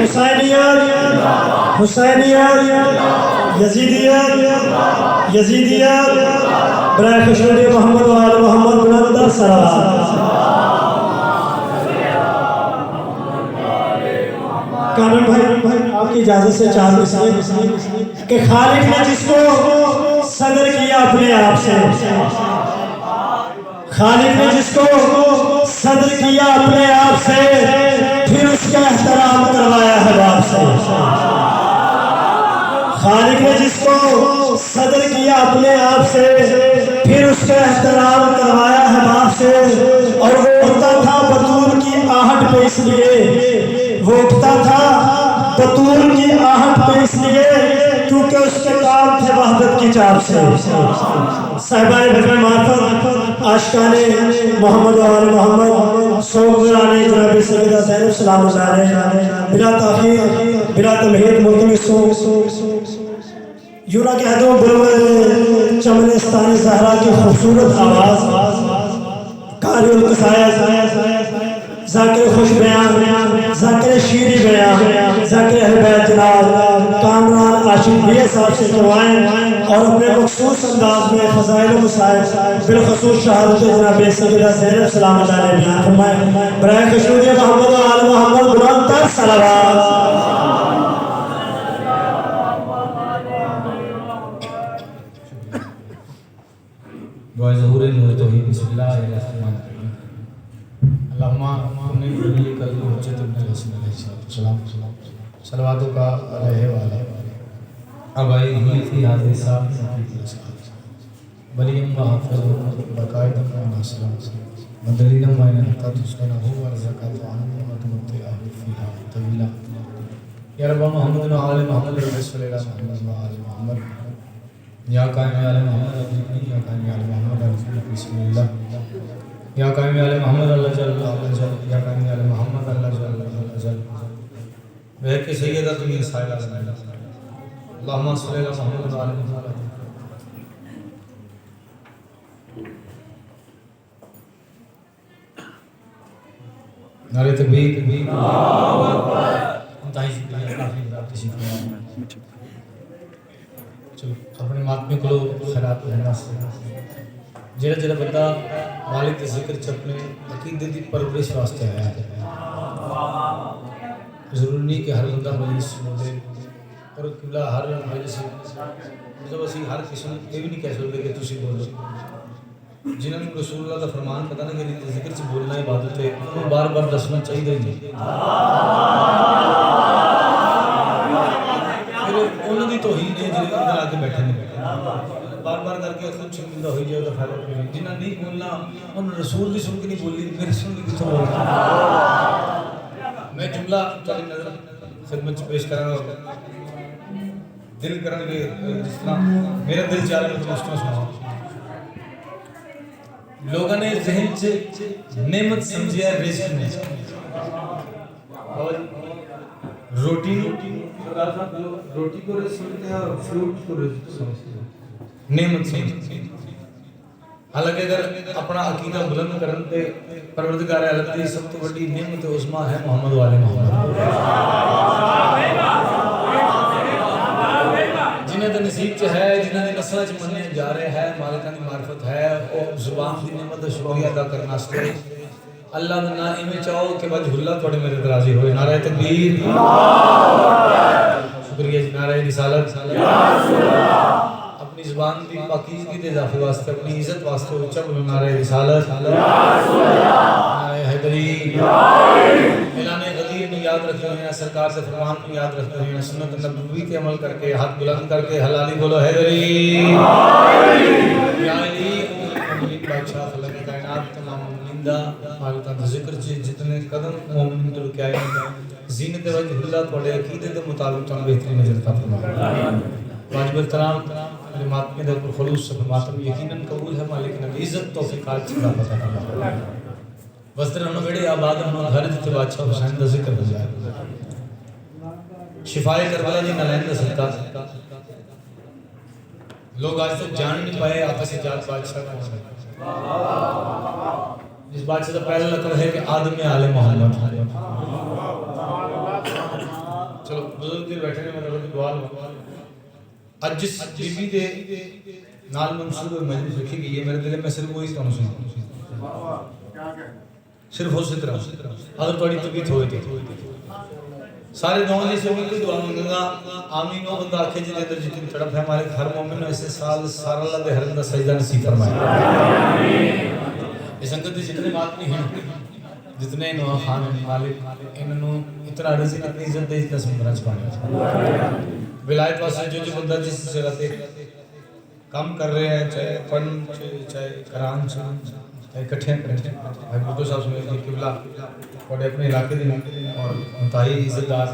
हुसैनियत हुसैनियत यजीदियत यजीदियत बराए खुशनुदी मोहम्मद व आले मोहम्मद बुलंद सलावत। कानून भाई आपकी इजाजत से चार मिसरे कि खालिक ने जिसको सदर किया अपने आप से, खालिक ने जिसको सदर किया अपने आप से, फिर उसका एहतराम करवाया है बाप से। खालिक ने जिसको सदर किया अपने आप से, फिर उसका एहतराम करवाया है बाप से। और वो उठता था बतूल की आहट पे इसलिए, वो उठता था बतूल की आहट पे इसलिए क्योंकि उसके काम थे वहदत की चाप से। साहिबाए भजन मार्फत आशिकाने मोहम्मद और मोहम्मद सोगराने जनाब सैयदा ज़ैनब सलाम अलैहा बिला ताखीर बिला तमहीद मुल्तमिस यूं ना कह दूं बुलबुल चमनिस्तानी ज़हरा की खूबसूरत आवाज़, कारिउल क़सायद ज़ाकिर खुश बयान, ज़ाकिर शीरी बयान, ज़ाकिर अहले बैत जनाब कामरान आशिक भी साहब से करवाएं और अपने मखसूस अंदाज में फ़ज़ाइल मसाइल बिलखसूस शहादत जनाब सैयदा ज़ैनब सलाम अलैहा बयान फरमाएं। बराए खुशनुदी मोहम्मद व आले मोहम्मद बुलंद सलावत। ज़हूर नूर तौहीद बिस्मिल्लाहिर्रहमानिर्रहीम। अल्लाहुम्मा कुन्नी वली कल हुज्जत इब्न हसन अलैहिस्सलाम सलवातों का अलैहि व अलैहि अबाई ही फी हाज़िहि साहब वलियम व हाफ़िज़ बकायदम व नासिरम मदलिलम व नहता तुस्कनहु व ज़कातु अन्हु व तुमत्तिअहु फ़ीहा तवीला। या रब्बा मुहम्मद व आले मुहम्मद रसूलुल्लाह मुहम्मद व आले मुहम्मद या कायम आले मोहम्मद अब्दुल्लाह या कायम आले मोहम्मद अब्दुल्लाह बिस्मिल्लाह या कायम आले मोहम्मद अल्लाह जल्ल अल्लाह जल्ल या कायम आले मोहम्मद अल्लाह जल्ल अल्लाह जल्ल वह के सैयदा तुम ये साइला अल्लाहुम्मा सल्ली अला मोहम्मद व आले मोहम्मद। नारे तकबीर अल्लाहु अकबर। ताई चलो अपने मातमे को खैरात रहना से जेड़ा जेड़ा बंदा मालिक के जिक्र च अपने अकीदे की परवरिश वास्ते आया है, जरूरी नहीं कि हर बंदा मजलिस सुने और किबला हर मजलिस मतलब असी हर किसी ये भी नहीं कह सकते कि तुसी बोलो जिन्होंने रसूलुल्लाह का फरमान पता ना कि जिक्र से बोलना इबादत है, उन्हें बार बार दसना चाहिए नहीं। उन्होंने तो ही नहीं जिन्हें अंदर आके बैठे नहीं बैठे बार बार करके खुद शर्मिंदा हो जाए तो फायदा कोई नहीं। जिन्हें नहीं बोलना उन्होंने रसूल की सुन के नहीं बोली, मेरे सुन के कितना बोलना। मैं जुमला चली नजर खिदमत पेश करूँगा, दिल करेंगे जिस तरह मेरा दिल चाह रहा है तो उस तरह सुनाओ। लोगों ने जहन से नेमत समझिया रिज़्क़ में और रोटी रोटी को रिज़्क़ समझते हैं और फ्रूट को रिज़्क़ समझते हैं, नेमत समझते हैं। हालांकि अगर अपना अकीदा बुलंद करने परवरदिगार आलम की सब तो बड़ी नेमत उस्मा है मोहम्मद वाले मोहम्मद, जिन्हें तो नसीब च है, जिन्हें दी नस्ल च मन्ने जा रहे हैं, मालिका दी मार्फत है और जुबान की नेमत का शुक्रिया अदा करना चाहिए। अल्लाह का ना इवें चाहो कि बज हुल्ला थोड़े मेरे राजी होए। नारे तकबीर शुक्रिया जी, नारे रिसालत अपनी ज़ुबान की पाकीज़गी के इजाफे वास्ते अपनी इज्जत वास्ते उच्चा बोलो नारे रिसालत नारे हैदरी ऐलान गदीर में याद रखते हुए, सरकार से फरमान को याद रखते हुए, सुन्नत नबवी के अमल करके हाथ बुलंद करके हलाली बोलो हैदरी या अली बादशाह फलक कायनात तमाम मुमिंदा मालिका का जिक्र च जितने कदम मोमिन तो क्या है ज़ीनत वजहुल्लाह थोड़े अकीदे के मुताबिक तो बेहतरीन नजर ता फरमाए। वाजिब एहतराम कलिमात के दर पर खुलूस से मातम यकीनन कबूल है, मालिक ने इज्जत तौफीकात से पता फरमाए। वस्त्र न वेड़े आबाद न घर जिते बादशाह हुसैन का जिक्र हो जाए, शिफाए करबला जी नलैन का सदका लोग आज तक जान नहीं पाए आपस से जात बादशाह कौन है। इस बादशाह का पहला लक़ब है कि आदम आले मोहम्मद। चलो बुजुर्ग जी बैठे ने मतलब दुआ अज जिस बीबी दे नाल मंसूब मजलिस रखी गई है मेरे दिल में सिर्फ वही तुहानू सुना सिर्फ उस तरह अगर थोड़ी तबीयत होए तो सारे गांव जी से कोई दुआ मंगेगा आमीन वो बंदा आखे जिदे अंदर जितनी तड़प है हमारे हर मोमिन ने ऐसे साल सारा अल्लाह दे हरम दा सजदा नसीब फरमाए आमीन इस संगत दे जितने आदमी हैं जितने नवा खान मालिक इन्होंने इतना रिज़्क़ इतनी इज्जत दे जितना समुद्र च पानी विलायत वास्ते जो बंदा जिस जगह पे काम कर रहे हैं चाहे फन चाहे करान चाहे इकट्ठे भाई बुद्धू साहब सुने कि किबला और अपने इलाके दे और मुताई इज्जतदार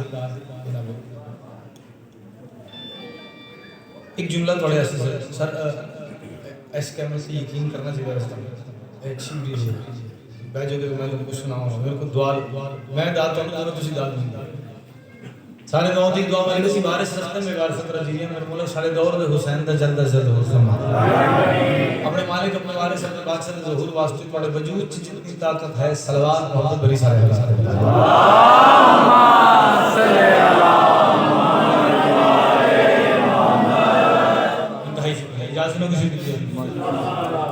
एक जुमला थोड़े ऐसे सर इस कैमरे से यकीन करना चाहिए रास्ता अच्छी चीज़ है बैठो कि मैं तुमको सुनाऊंगा मेरे को दुआ मैं दाद तो नहीं तुसी दाद नहीं सारे गांव दी दुआ मांगने सी बारिश रास्ते में गार सकरा जी मेरे मोला सारे दौर दे हुसैन दा जल्द अज जल्द हो फरमा अपने मालिक अपने वारिस अपने बादशाह दे ज़हूर वास्ते बड़े वजूद च जितनी ताकत है सलवात मोहब्बत बड़ी सारे अल्लाह सल्ले अला मोहम्मद इंतहाई शुक्रिया इजाज़त में किसी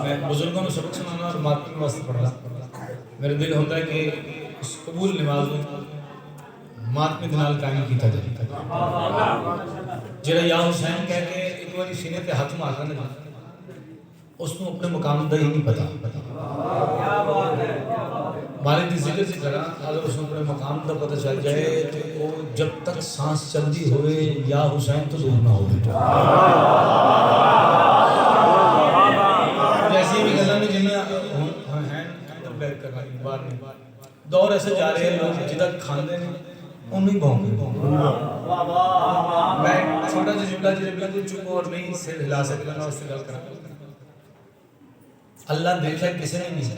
मैं बुजुर्गों को सबक सुनाना और मातमी वास्ते पढ़ना मेरे दिल होता है कि इस कबूल नमाज में मातमी दे नाल कायम कीता जाए जेड़ा या हुसैन कह के एक बार सीने ते हाथ मारना ना उसको अपने मुकाम दा ही नहीं पता मालिक दी जिक्र से करा अगर उसको अपने मुकाम दा पता चल जाए तो वो जब तक सांस चलती होवे या हुसैन तो दूर ना होवे जैसी भी गल्लां ने जिन्ना बैक करना बार नहीं दौर ऐसे जा रहे हैं लोग जिदा खांदे ने उन्हीं भौंके मैं छोटा सा जुमला जिसे बिल्कुल चुप और नहीं सिर हिला सकता ना उससे गल करा अल्लाह देखा किसी ने नहीं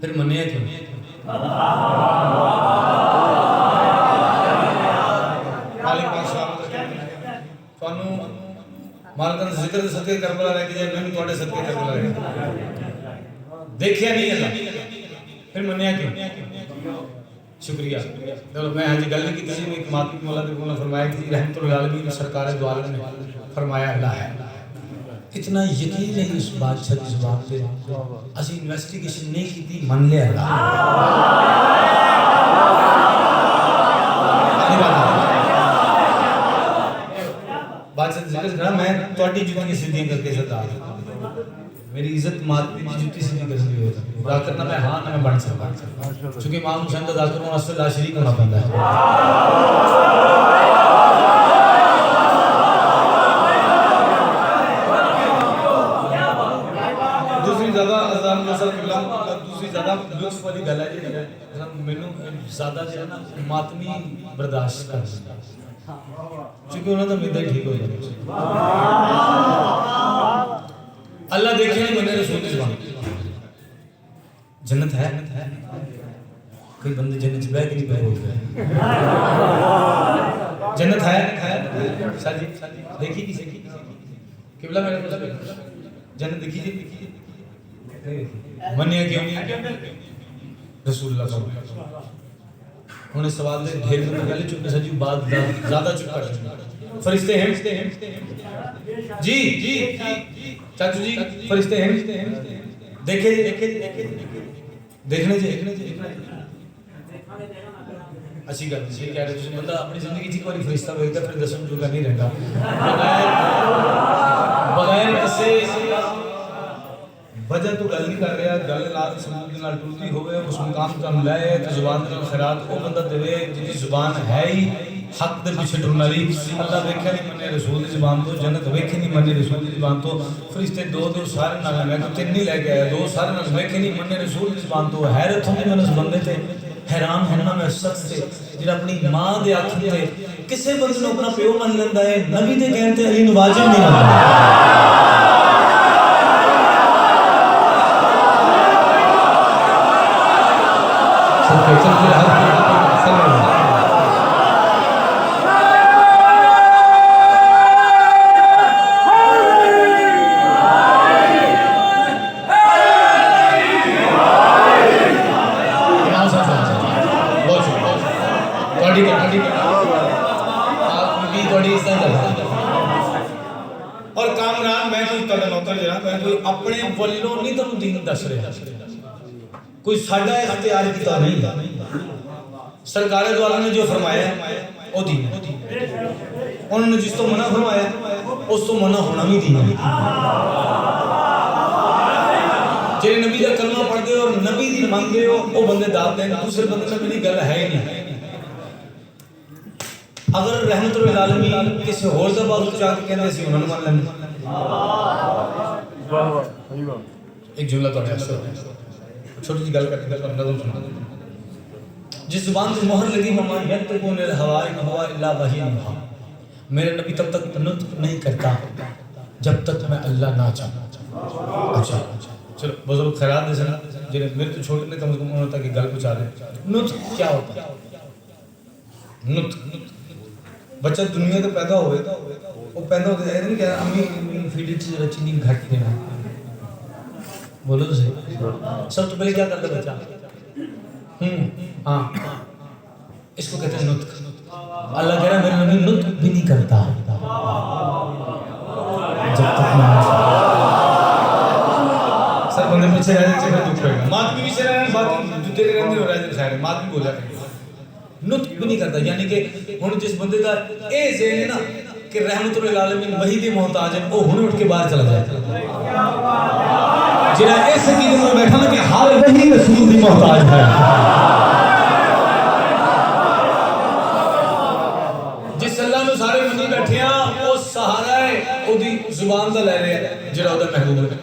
फिर मनिया क्यों मालिक बादशाह थानू मालकन जिक्र सदके करबला लेके जाए मैं थोड़े सदके करबला लेके देखिया नहीं अल्लाह फिर मनिया क्यों शुक्रिया चलो मैं आज गल की किसी ने एक मातमी मौला ने बोला फरमाया कि रहमतुल आलमीन सरकार दो आलम ने फरमाया अल्लाह है इतना यकीन है इस बादशाह की जुबान पे असि इन्वेस्टिगेशन नहीं की थी मन ले अल्लाह बादशाह जिक्र करा मैं तोड़ी जिंदगी सीधी करके सरदार मेरी इज्जत मातमी की जुत्ती सीधी कर दी होता बुरा करना मैं हां ना मैं बन सकता क्योंकि इमाम हुसैन दा जाकिर होना असल ला शरीक होना पैंदा है दूसरी ज्यादा अजान नसल किबला दूसरी ज्यादा लुत्फ वाली गल है जी मेनू ज्यादा जो है ना मातमी बर्दाश्त कर क्योंकि उन्होंने तो मिदा ठीक हो जाए अल्लाह देखे नहीं बंदे रसूल की जुबान जन्नत है कई बंदे जन्नत बैठ के नहीं बैठ गए जन्नत है शादी देखी किसी की किबला मेरे मतलब जन्नत देखी जी मनिया क्यों रसूलुल्लाह उन्हें सवाल दे ढेर में पहले चुप सजी बात ज्यादा चुप कर फरिश्ते हैं जी जी चाचू जी फरिश्ते हैं देखे देखने जी अच्छी गल जी कह रहे तुम बंदा अपनी जिंदगी च एक बार फरिश्ता वेखदा फिर दसम जोगा नहीं रहता बगैर किसी वजह तो गल नहीं कर रहा गल नाल सबूत नाल टूटती होवे उस मुकाम तक लाए तो जुबान नाल खैरात वो बंदा देवे जिसकी जुबान है ही हक दे पीछे टुरन वाली अल्लाह वेख्या नहीं मने रसूल दी जुबान तो जन्नत वेखे नहीं मने रसूल दी जुबान तो फरिश्ते दो सारे नाल मैं तो तीन नहीं लेके आया दो सारे नाल वेखे नहीं मने रसूल दी जुबान तो हैरत होंदी मैं उस बंदे ते हैरान होना मैं शख्स से जिहड़ा अपनी मां दे आखण ते किसे बंदे नूं अपना प्यो मान लैंदा है नबी दे कहण ते अली नूं वाजिब नहीं मनदा ਤੁਹਾਡੀ ਵੀ ਤੁਹਾਡੀ ਇੱਜ਼ਤ ਕਰਦਾ ਔਰ ਕਾਮਰਾਨ ਮੈਂ ਕੋਈ ਤੁਹਾਡਾ ਨੌਕਰ ਜਿਹੜਾ ਮੈਂ ਕੋਈ ਆਪਣੇ ਵੱਲੋਂ ਨਹੀਂ ਤੁਹਾਨੂੰ ਦੀਨ ਦੱਸ ਰਿਹਾ कोई साडा इख्तियार किया नहीं सरकार द्वारा ने जो फरमाया वो दीन है उन्होंने जिस तो मना फरमाया उस तो मना होना भी दीन है जे नबी का कलमा पढ़ते हो और नबी दी मंगते हो वो बंदे दाद दें दूसरे बंदे में मेरी गल है ही नहीं अगर रहमतुल आलमीन किसी होर दा बात उठा के कहंदे सी उन्होंने मान लेंगे एक जुमला तो है छोटी सी गल करके नज़म सुना जिस जुबान से मोहर लगी मेरे नबी तब तक नुत्क नहीं करता जब तक मैं अल्लाह ना चाहूं अच्छा चलो बुजुर्ग खैरात दे सना जिन्हें मेरे तो छोटे ने कम से कम होता कि गल पहुंचा दे नुत्क क्या होता है नुत्क बच्चा दुनिया तो पैदा होवे वो पैदा होते ऐसे नहीं कह अम्मी फीड च चीनी घट देना बोलो तो सही सबसे पहले क्या करता बच्चा हाँ इसको कहते हैं नुत्क अल्लाह कह रहा है मेरे नबी नुत्क भी नहीं करता जब तक मैं सर बंदे पीछे रह जाते हैं दुख रहेगा मात भी पीछे रहने बात जो तेरे रहने हो रहा है खैर मात भी बोला नुत्क भी नहीं करता यानी कि हुन जिस बंदे का ए ज़हन है ना कि रहमतुल आलमीन वही दे मोहताज है वो हुन उठ के बाहर चला जाए जिना इस अकीदे में बैठा ना कि हर वही रसूल दी मोहताज है जिस अल्लाह नु सारे मनी बैठे हैं वो सहारा है ओदी जुबान दा ले रहे हैं जेड़ा ओदा महबूब है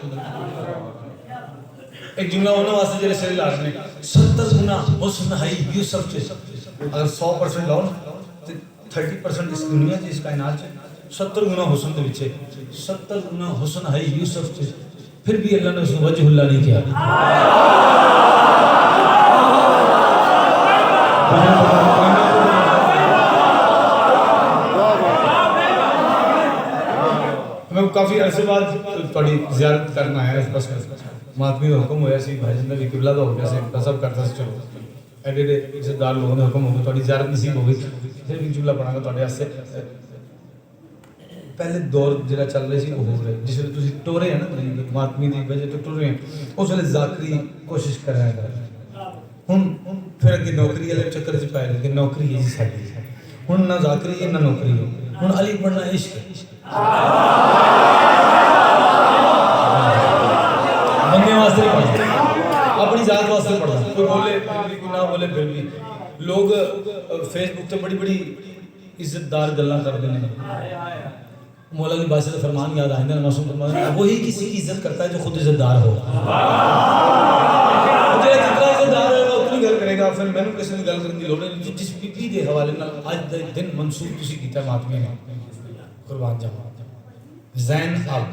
एक जुमला होने वास्ते जेरे सिर लाज ने 70 गुना हुस्न है यूसुफ से अगर 100% लाओ तो 30% इस दुनिया इस कायनात से 70 गुना हुस्न के पीछे 70 गुना हुस्न है यूसुफ से फिर भी अल्लाह ने उसको वजहुल्लाह नहीं किया मैं काफी अरसे बाद थोड़ी ज़ियारत करना है बस मातमी हुक्म होया सी भाई जिंदा भी किबला दा हो गया सी सब करता सी चलो एडे इज्जतदार लोगों ने हुक्म हो गया थोड़ी ज़ियारत नसीब हो गई फिर भी जुमला पढ़ांगा थोड़े वास्ते पहले दौर जरा चल रहे सी वो हो रहे जिस वे तुसी टोरे है ना मातमी दी वजह तो टुर रहे हैं उस वे जाकरी कोशिश कर रहा है हुन फिर अगे नौकरी वाले चक्कर च पाए कि नौकरी है जी साडी हुन ना जाकरी है ना नौकरी है हुन अली पढ़ना इश्क बंदे वास्ते नहीं पढ़ता अपनी जात वास्ते पढ़ता कोई बोले कोई ना बोले फिर भी लोग फेसबुक पे बड़ी बड़ी इज्जतदार गल्लां करते हैं मौला की बात से तो फरमान याद आएंगे मासूम फरमान वही किसी की इज्जत करता है जो खुद इज्जतदार हो मुझे जितना इज्जतदार होगा उतनी गल करेगा फिर मैंने किसी ने गल करने की लोड़ नहीं जिस बीबी के हवाले नाल आज दे दिन मंसूब तुसी कीता मातमी ने कुर्बान जावा ज़ैन अब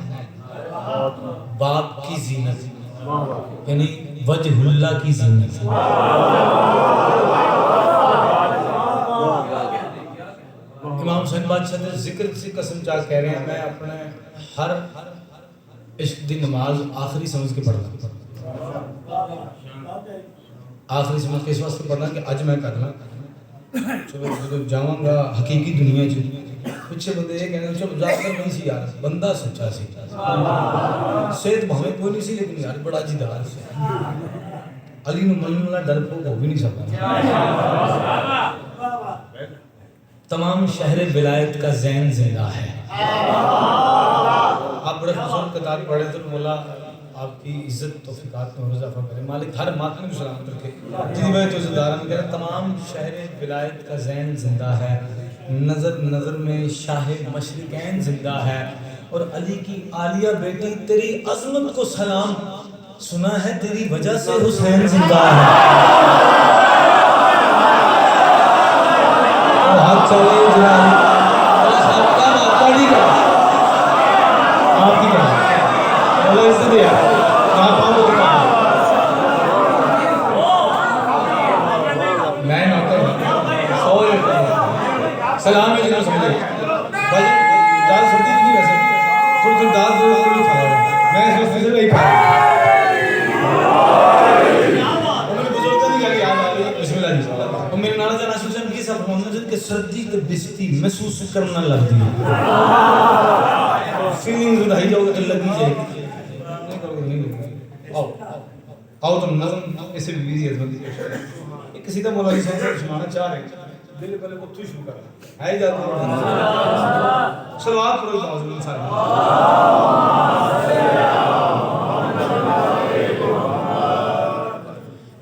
बाप की जीनत यानी वजहुल्लाह की जीनत इमाम हुसैन बादशाह ने जिक्र से कसम चाह कह रहे हैं मैं अपने हर इश्क दी नमाज आखिरी समझ के पढ़ना आखिरी समझ के इस वास्ते पढ़ना कि अज मैं करना चलो जो जावांगा हकीकी दुनिया च पिछे बंदे ये कहने चलो जाकर नहीं सी यार बंदा सच्चा सी सेहत भावे कोई नहीं सी लेकिन यार बड़ा जिदार सी अली नु मनने वाला डरपोक हो भी नहीं सकता तमाम शहर विलायत का ज़ैन जिंदा है आप बड़े खूबसूरत किताब पढ़े तो मौला आपकी इज्जत तौफीकात में इजाफा करे मालिक हर मातमी को सलामत रखे जिस वजह तो ज़दारा में कह तमाम शहर विलायत का ज़ैन जिंदा है नज़र नज़र में शाह मशरिकैन जिंदा है और अली की आलिया बेटी तेरी अज़मत को सलाम सुना है तेरी वजह से हुसैन जिंदा है हाथ चले जरा सबका माताड़ी का आपकी का बोले इससे दिया कहां पाऊं मैं नौकर सो सलाम है जिन्होंने समझे भाई दाल सुनती नहीं वैसे थोड़ी दाल दो थोड़ी खा मैं इस वक्त से नहीं खा उन्होंने बुजुर्गों की याद आ रही है बिस्मिल्लाह जी और मेरे नाना जान सुन की सब फरमाते हैं कि सर्दी ते बिस्ती महसूस करना लगती है फीलिंग उधाई जाओगे तो लगी जाएगी नहीं करोगे नहीं लगेगी आओ आओ तुम नज़म ऐसे भी बिजी है बंदी किसी का मौला साहब से सुनाना चाह रहे दिल पहले को तू शुरू कर है जाता सलवात पढ़ो ताज़ सारे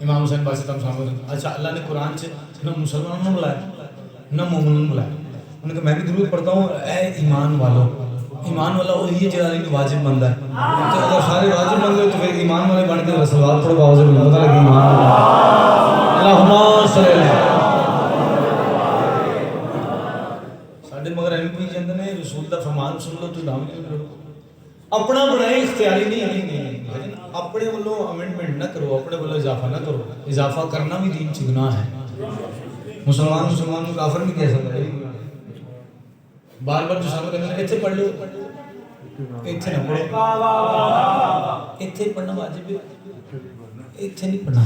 इमाम हुसैन बासितम साहब अच्छा अल्लाह ने कुरान से न मुसलमानों ने बुलाया न मोमिनों ने बुलाया उन्होंने कहा मैं भी दुरूद पढ़ता हूँ ए ईमान वालों ईमान वाला वो ये जगह नहीं वाजिब बनता है तो अगर सारे वाजिब बन गए तो फिर ईमान वाले बन के रसूलुल्लाह पढ़ो बावजूद नहीं पता लगे ईमान अल्लाहुम्मा सल्ली अलैहि साडे मगर एमपी जंद ने रसूल दा फरमान सुन लो तो दाम क्यों करो अपना बनाए इख्तियारी नहीं अपने वालों अमेंडमेंट ना करो अपने वालों इजाफा ना करो इजाफा करना भी दीन च गुनाह है मुसलमान को काफिर नहीं कह सकता बार बार जो सामने कहते हैं इतने पढ़ लो इतने ना पढ़ो इतने पढ़ना वाजिब है इतने नहीं पढ़ना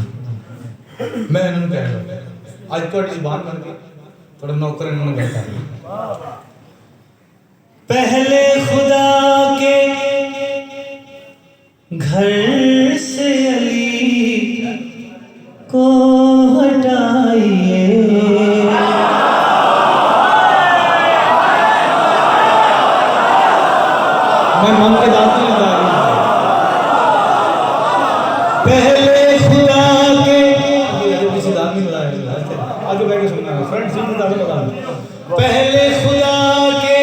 मैं इन्होंने कह रहा आज तो जुबान बन गई थोड़ा नौकर इन्होंने कहता पहले खुदा के घर से अली को हटाइए मैं मन के दांत नहीं लगा रहा पहले खुदा के किसी दांत नहीं लगाया आगे बैठ के सुनना फ्रेंड सीट में दांत लगा पहले खुदा के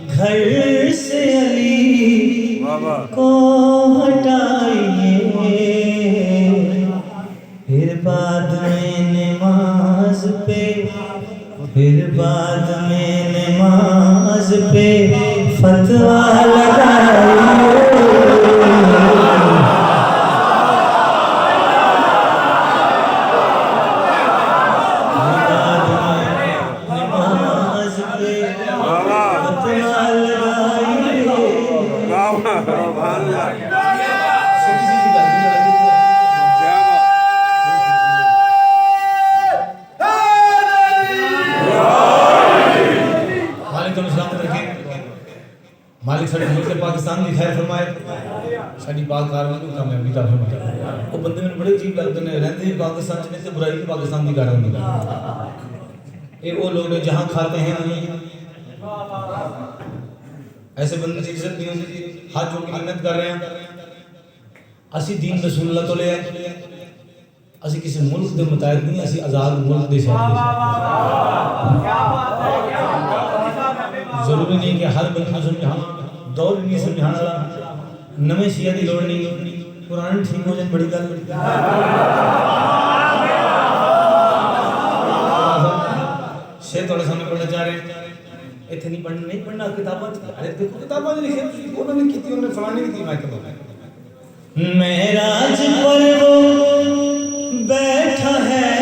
घर से अली को हटाइए फिर बाद में नमाज पे फिर बाद में नमाज पे फतवा लगाइए मालिक साडे मुल्क पाकिस्तान की खैर फरमाए साडी पाक कारवां नूं कामयाबी दा फरमाए वो बंदे मैनूं बड़े अजीब लगदे ने रहंदे भी पाकिस्तान च ने ते बुराई भी पाकिस्तान दी कर रहे हैं ये वो लोग ने जहां खाते हैं ऐसे बंदे की इज्जत नहीं होती हाथ जोड़ के मिन्नत कर रहे हैं असी दीन रसूलुल्लाह तो ले असी किसी मुल्क दे मुताबिक नहीं असी आजाद मुल्क दे जरूरी नहीं कि हर बंदा समझाना दौर नहीं समझाने वाला नवे शिया की लोड़ नहीं पुराने ठीक हो जाए बड़ी गल शेर थोड़े सामने पढ़ना चाह रहे इतने नहीं पढ़ना नहीं पढ़ना किताबों अरे देखो किताबों में लिखे उन्होंने की थी उन्होंने फलाने की थी मैं कहता मेराज पर वो बैठा है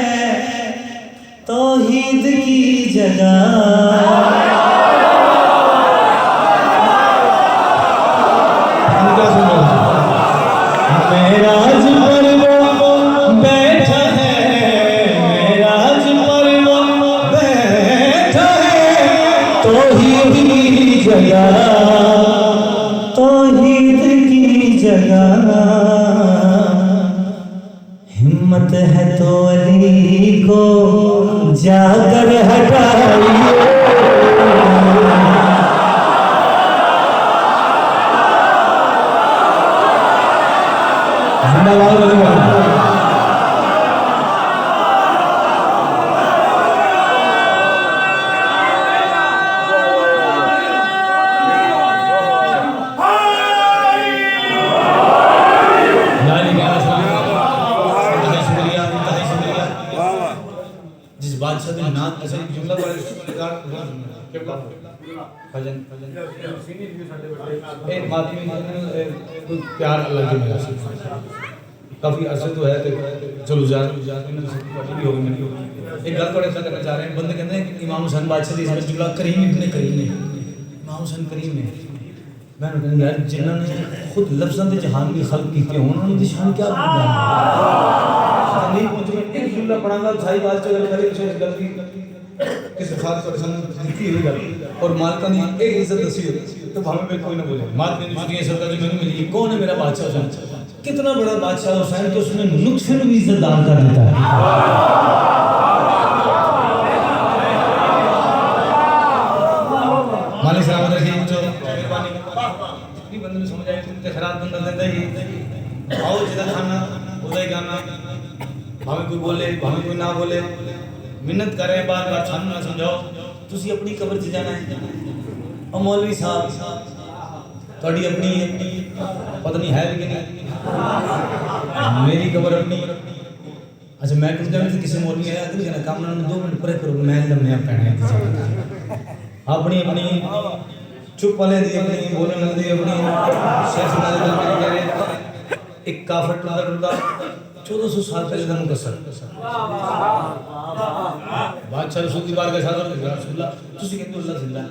तौहीद की जगह मेराज पर वो बैठा है मेराज पर वो बैठा है तौहीद की जगह तौहीद की जगह हिम्मत है तो अली को जाकर हटाइए जिस बादशाह ने नाम ऐसा एक जुमला पढ़ा भजन एक मातमी कोई प्यार अल्लाह के मेरा से काफी अर्से तो है चलो जा भी हो गई एक गल थोड़े करना चाह रहे हैं बंदे कहते हैं इमाम हुसैन बादशाह दी इसमें जुमला करीम इब्ने करीम ने इमाम हुसैन करीम ने मैं कहता यार जिन्होंने खुद लफ्ज़ों के जहान की खल्क की थे उन्होंने दी शान क्या नहीं पहुंच एक जुमला पढ़ाना सारी बात चल करे कुछ गलती ਕਿਸੇ ਖਾਸ ਤੋਂ ਸਾਨੂੰ ਦਿੱਤੀ ਹੋਈ ਗੱਲ और मालिका ने एक इज्जत दसी तो भावे में कोई ना बोले मालिक ने जुटियां सरकार जो मैंने मिली कौन है मेरा बादशाह हुसैन कितना बड़ा बादशाह हुसैन तो उसने नुक्से में भी इज्जत दान कर देता है मालिक सलामत रखिए जो मेहरबानी जितनी बंदे ने समझ आई तुमने खराब बंदा देता ही आओ जिदा खाना उदा ही गाना भावे कोई बोले भावे कोई ना बोले मिन्नत करे बार बार छान ना समझाओ तुसी अपनी कब्र च जाना है और मौलवी साहब थोड़ी अपनी पता नहीं है कि नहीं मेरी कब्र अपनी अच्छा मैं कुछ कहना किसी मौलवी है अगर कहना काम ना 2 मिनट परे करो मैं लम्हे पैना है अपनी अपनी चुप वाले दी अपनी बोलने लग दी अपनी शेख सुना दे कह रहे एक काफर टुरदा 1400 साल पहले का मुकस्सर बादशाह रसूल की बारगाह शाह कर रसूलुल्लाह तुसी कहते हो अल्लाह जिंदा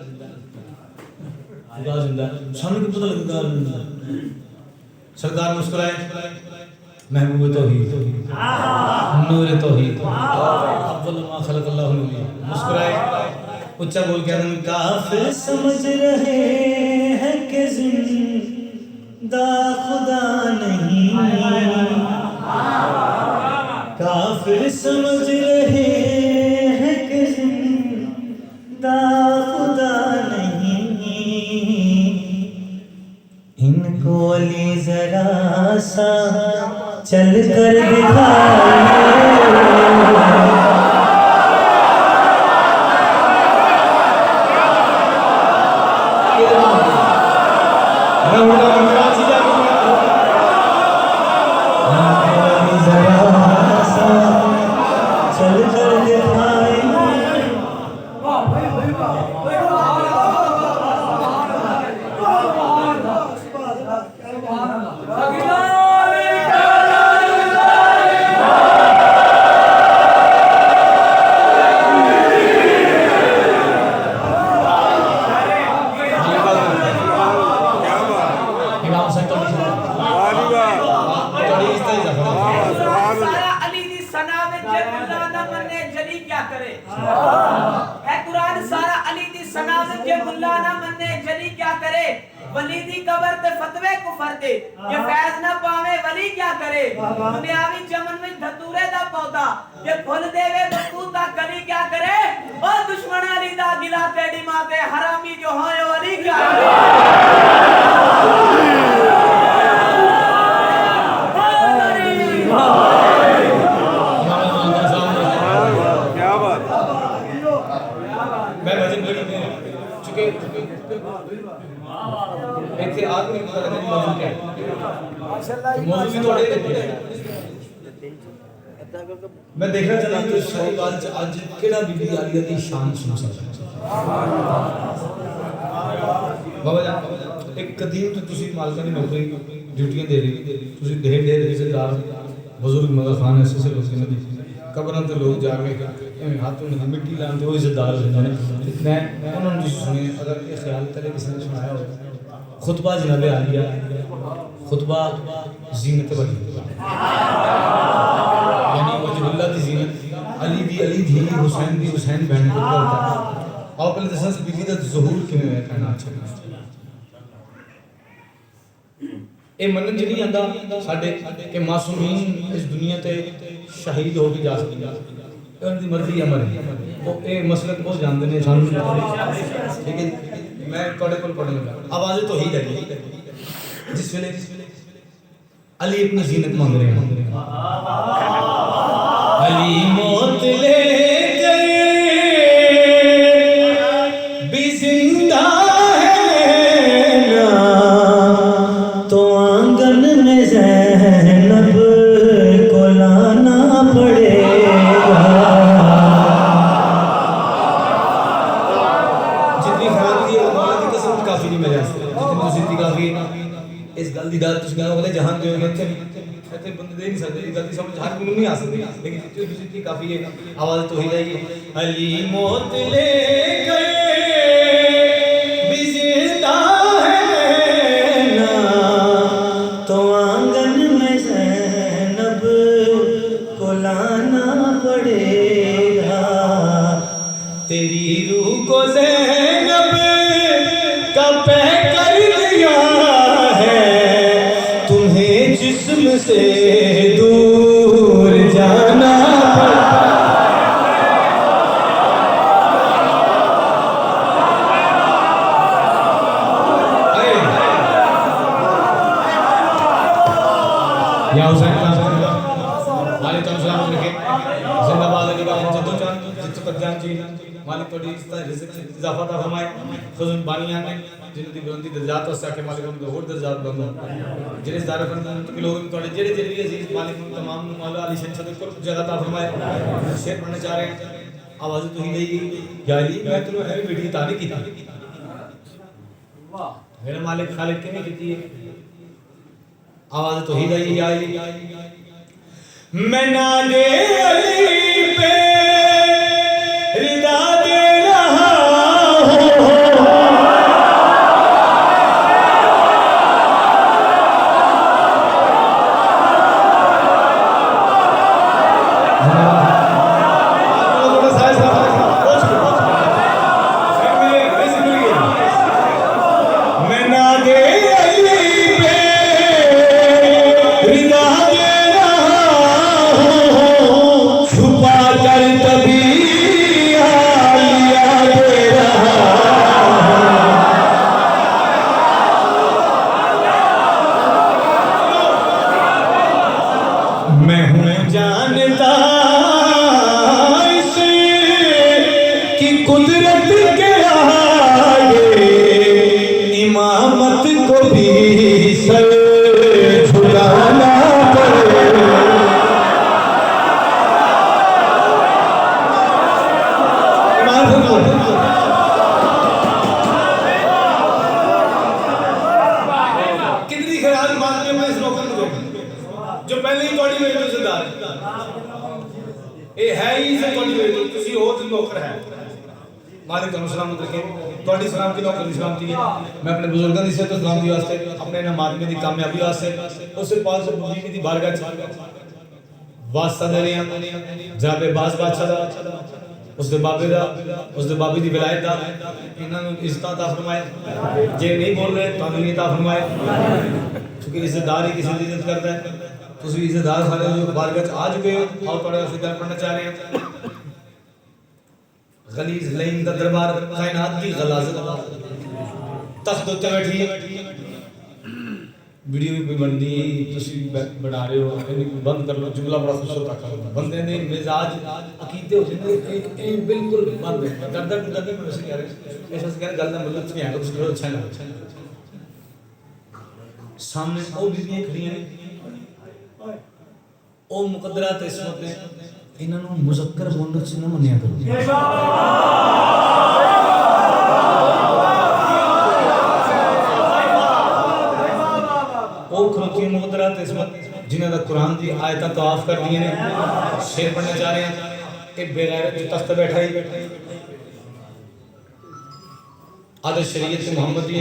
खुदा जिंदा सानू की पता लगदा सरदार मुस्कुराए महबूब तौहीद नूर तौहीद अव्वल मा खलक अल्लाह मुस्कुराए ऊंचा बोल के हम काफिर समझ रहे हैं कि जिंदा खुदा नहीं काफिर समझ रहे हैं कि जिंदा खुदा नहीं इनको अली जरा सा चल कर दिखाए वलीदी कबर ते फतवे कुफर दे ये फैज ना पावे वली क्या करे दुनियावी चमन में धतूरे दा पौधा ये फूल देवे बसूता कली क्या करे ओ दुश्मन अली दा गिला तेडी माते हरामी जो होए वली क्या क्या बात मैं भजन बड़ी चुके ਇੱਥੇ ਆਦਮੀ ਪਤਾ ਲੱਗਦਾ ਨਹੀਂ ਮੌਜੂਦ ਹੈ ਮਾਸ਼ਾਅੱਲਾ ਮੌਜੂਦ ਥੋੜੇ मैं देखना चाहता हूं कि शाहीवाल च आज केड़ा बीबी आलिया दी शान सुन सकदा बाबा जान एक कदीम तो तुसी मालका दी नौकरी ड्यूटियां दे रही तुसी ढेर रिश्तेदार बुजुर्ग मदर खान ऐसे लोग ने कब्रां ते लोग जाके एवें हाथों में मिट्टी लांदे वो इज्जतदार होंदे ने मैं उन्होंने तुसी सुने अगर ये ख्याल करे किसी ने सुनाया हो खुतबा जनाब आलिया खुतबा जीनत वली यानी वजहुल्लाह दी जीनत अली धी हुसैन बहन को बोलता है और पहले दस बीवी दा ज़हूर किवें है कहना अच्छा ए मनन च नहीं आंदा साडे कि मासूमीन इस दुनिया ते शहीद हो के जा सकदे उनकी मर्जी अमर है वो ए मसलक बहुत जानते ने सानू ठीक है मैं थोड़े को पढ़ने लगा आवाज़ तो ही लगी जिस वेले अली अपनी जीनत मांग रहे हैं अली मौत ले गए भी जिंदा है ना तो आंगन में ज़ैनब को लाना पड़ेगा जितनी खानगी और मौला की कसम काफ़ी नहीं मेरे वास्ते जितनी जिंदगी काफ़ी इस गल दी दात तुम कहना बोले जहान जो इतने बंदे दे नहीं सकते गल की समझ हर कोई नहीं आ सकती लेकिन जितनी काफ़ी है आवाज़ तो ही जाएगी अली मौत ले गए भी जिंदा है ना तो आंगन में ज़ैनब को लाना पड़ेगा तेरी रूह को ज़ैनब का पैक कर दिया है, तुम्हें जिस्म से दूर जाना या हुसैन मालिक तुम सलाम रखे जिंदाबाद अली का जद्दो जान जित तक जान जी मालिक तोड़ी इस तरह रिज़्क़ में इजाफा ता फरमाए खुज़ुन बानियां ने जिनकी बुलंदी दर्जात और साके मालिक हम और दर्जात बुलंद जिस दार फरमान के लोग तोड़े जेड़े जेड़े अजीज मालिक तमाम मौला अली शरीफ को जगह ता फरमाए शेर पढ़ना चाह रहे हैं आवाज तो ही नहीं या अली मैं तुम्हें है बेटी तारीफ की वाह मेरे मालिक खालिक के ने की आवाज तो ही नहीं आई मैं नादे अली पे रिदा दे रहा मैं नादे मैं हूँ जानता इसे कि कुदरत के आगे इमामत को भी सर झुकाना पड़े। कितनी ख्याल बात में मैं इस मौके को जो पहले ही तोड़ी हुई सरदार ये है ही से तोड़ी हुई तुसी हो तो नौकर है मालिक तुम सलाम रखे तोड़ी सलाम की नौकर सलाम दी मैं अपने बुजुर्गों की इज्जत सलाम दी वास्ते अपने ना मादमे दी कामयाबी वास्ते उससे पास बीबी दी बारगाह वास्ता दे रहे हैं जनाबे बाज बादशाह दा उसदे बाबे दा उसदे बाबी दी विलायत दा इन्हां नूं इज्जत अता फरमाए जे नहीं बोल रहे तो नहीं अता फरमाए क्योंकि इज्जतदार ही किसी की इज्जत करता है तुसी इज्जतदार सारे जो बारगाह आ चुके हो और थोड़ा सा गल पढ़ना चाह रहे हैं गलीज लईन दा दरबार कायनात की गलाजत तख्त उत्ते बैठी वीडियो भी बनदी तुसी बना रहे हो बंद कर लो जुमला बड़ा खूबसूरत रखा बंदे ने मिजाज अकीदे हो जिंदे बिल्कुल बंद दर्द दर्द में वैसे कह रहे ऐसा कह रहे गल दा मतलब नहीं है कुछ अच्छा ना सामने ओ बीबियां खड़ियां ने ओ मुकद्दरात इसमत ने इन्हां नु मुज़क्कर मुअन्नस न मन्निया करो ओ खलोती मुकद्दरात इसमत जिन्हां दा कुरान दी आयतां तवाफ कर दी ने शेर पढ़ना चाह रहे हैं कि बेगैरत जो तख्त बैठा है आदर शरीयत मोहम्मद दी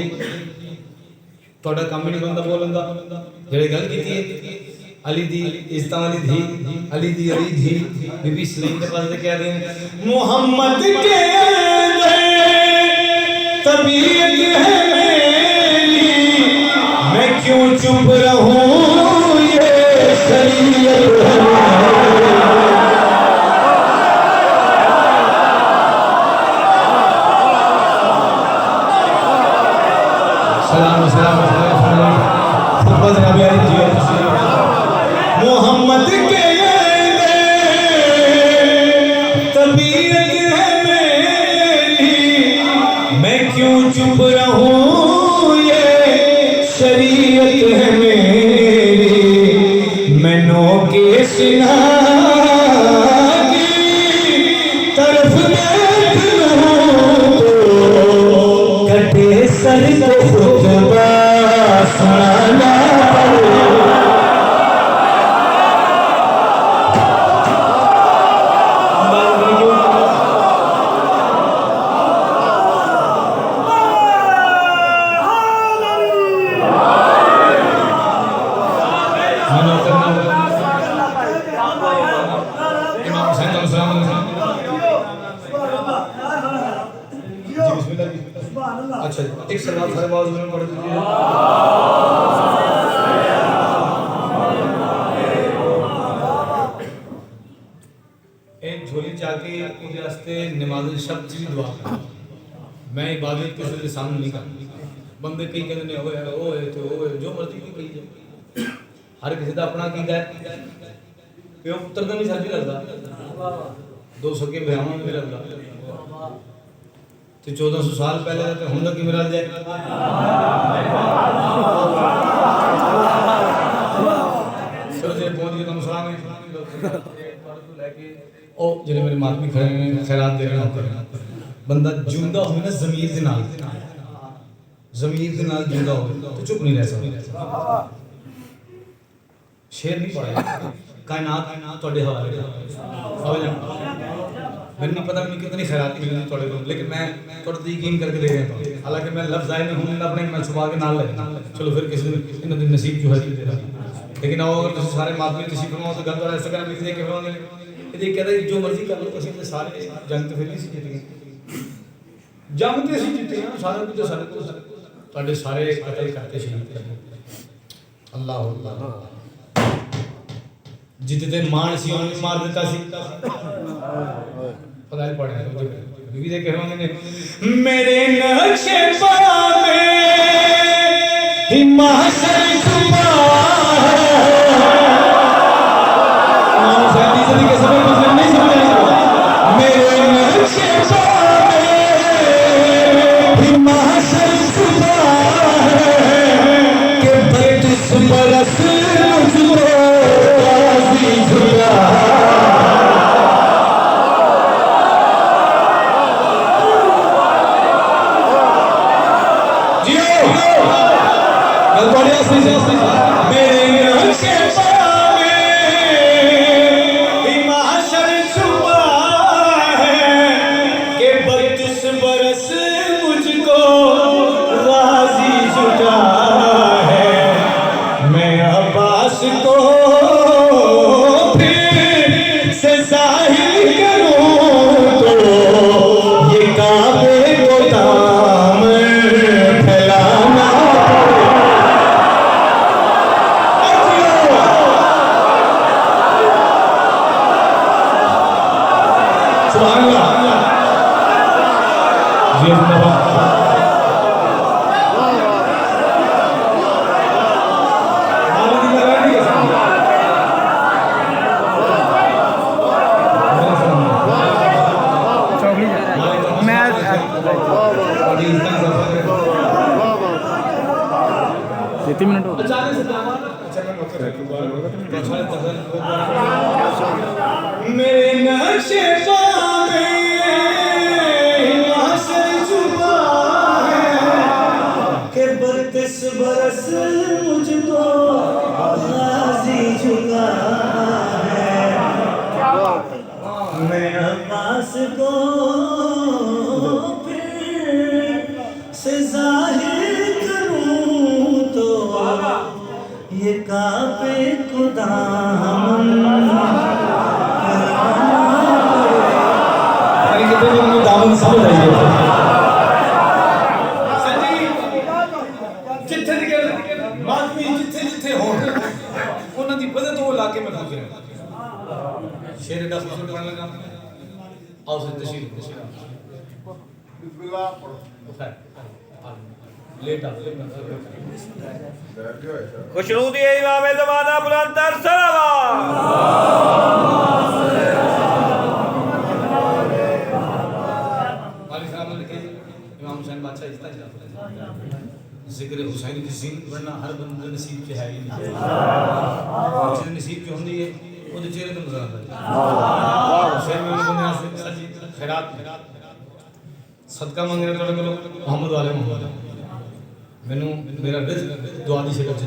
तोड़ा काम नहीं बनता बोलन दा जेड़े गल कीती है अली दी इज्जत वाली धी अली दी बीबी सलीम के पास कह रही है मोहम्मद के तबीयत है मेरी मैं क्यों चुप रहूं ये शरीयत है सलाम सलाम मोहम्मद के तबीयत है मेरी मैं क्यों चुप रहूं ये शरीयत है मेरी मैं नो के सिना की तरफ देख लूं तो कटे सर को खुतबा सुनाना अच्छा एक सलात सारे आवाज में पढ़ दीजिए। एक झोली जाके उनके वास्ते नमाज शब जी दुआ कर मैं इबादत किसी के सामने नहीं कर बंदे कई कहते ने ओए तो ओए जो मर्जी कोई कही जाए हर किसी का अपना कीदा है प्यो पुत्र का नहीं सर भी लगता 200 के ब्राह्मण में लगता तो 1400 साल पहले तो हुन की मिला जाए चलो जे पहुंच गए तुम सलाम है ओ जिन्हें मेरे मातमी खड़े हैं खैरात दे रहे हैं बंदा जिंदा हो ना ज़मीर दे नाल जिंदा हो तो चुप नहीं रह सकता शेर नहीं पढ़ा कायनात ਤੁਹਾਡੇ हवाले समझ मैंने नहीं पता मैंने कितनी खैरात मिली थोड़े को लेकिन मैं थोड़ा यकीन करके दे रहा हूं हालांकि मैं लफ्ज आए नहीं हूं अपने मैं छुपा के नाल ले चलो फिर किसी दिन इन दिन नसीब जो है दे रहा लेकिन आओ अगर तुम सारे मातमी किसी फरमाओ तो गंदा ऐसा कर लिखते के फरमाओगे ये कहता है जो मर्जी कर लो ਅਸੀਂ ਤੇ ਸਾਰੇ ਜੰਗ ਤੇ ਫਿਰ ਨਹੀਂ ਸੀ ਜਿੱਤ ਗਏ ਜੰਗ ਤੇ ਅਸੀਂ ਜਿੱਤੇ ਹਾਂ ਸਾਰੇ ਕੁਝ ਤੁਹਾਡੇ ਸਾਰੇ ਕਤਲ ਕਰਤੇ ਸ਼ਹੀਦ ਅੱਲਾਹ ਅੱਲਾਹ जितने मान सी उन्हें मार देता सी पता नहीं पढ़े बीबी दे कह रहे हैं मेरे नक्शे पा में हिमाचल छुपा है नाम सैदी से के सब मुस्लिम नहीं समझे मेरे नक्शे पा में हिमाचल छुपा है के 32 बरस मुझको मेरे नक्शे छुपा है के 32 बरस मुझको गाजी झुका है मैं अब्बास को फिर से जाहिर करूं तो ये काबे को दामन दामन समझ आइए सच्ची जिथे मातमी जिथे हो उन्हां दी वजह तो इलाके में पहुंच रहे शेर का फजल पढ़ने लगा आओ से तशरीफ बिस्मिल्लाह खैर लेट आप खुशनूदी इमाम ज़माना बुलंदर सलावत वाली साहब ने लिखे इमाम हुसैन बादशाह इस तरह जिक्र हुसैन की जिन वरना हर बंदे नसीब के है ही नहीं जिस नसीब की होंदी है ਉਹਦੇ ਚਿਹਰੇ ਤੋਂ ਨਜ਼ਰ ਆਉਂਦਾ ਹੁਸੈਨ में बंदे से सच्ची खैरात सदका मांग रहे ਤੁਹਾਡੇ ਕੋਲੋਂ ਮੁਹੰਮਦ ਵਾਲੇ ਮੁਹੰਮਦ ਮੈਨੂੰ ਮੇਰਾ ਰਿਜ਼ਕ ਦੁਆ ਦੀ ਸ਼ਕਲ ਚ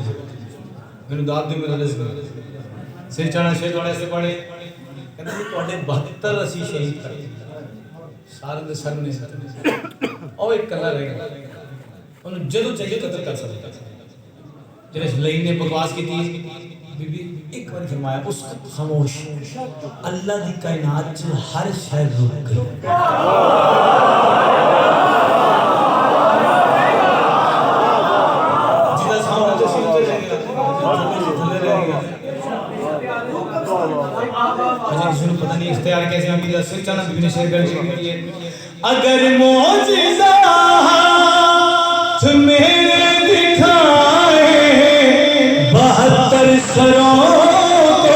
ਮੈਨੂੰ ਦਾਤ ਦਿਓ ਮੇਰਾ ਰਿਜ਼ਕ ਸਿਰ ਚੜਾ ਸ਼ੇਰ ਵਾਲੇ ਸੇ ਪੜੇ ਕਹਿੰਦੇ ਜੀ ਤੁਹਾਡੇ 72 ਅਸੀਂ ਸ਼ਹੀਦ ਕਰ ਸਾਰੇ ਦੇ ਸਰ ਨੇ ਉਹ ਇੱਕ ਕੱਲਾ ਰਹਿ ਗਿਆ ਉਹਨੂੰ ਜਦੋਂ ਚਾਹੀਏ ਕਤਲ ਕਰ ਸਕਦਾ ਜਿਹੜੇ ਲਈ ਨੇ ਬਕਵਾਸ ਕੀਤੀ बीबी एक बार फरमाया उस खामोश अल्लाह दी कायनात च हर शय रुक गई सिरचाना बीवी ने शेर कर की है अगर मौजिज़ा मेरे दिखाए 72 सरों को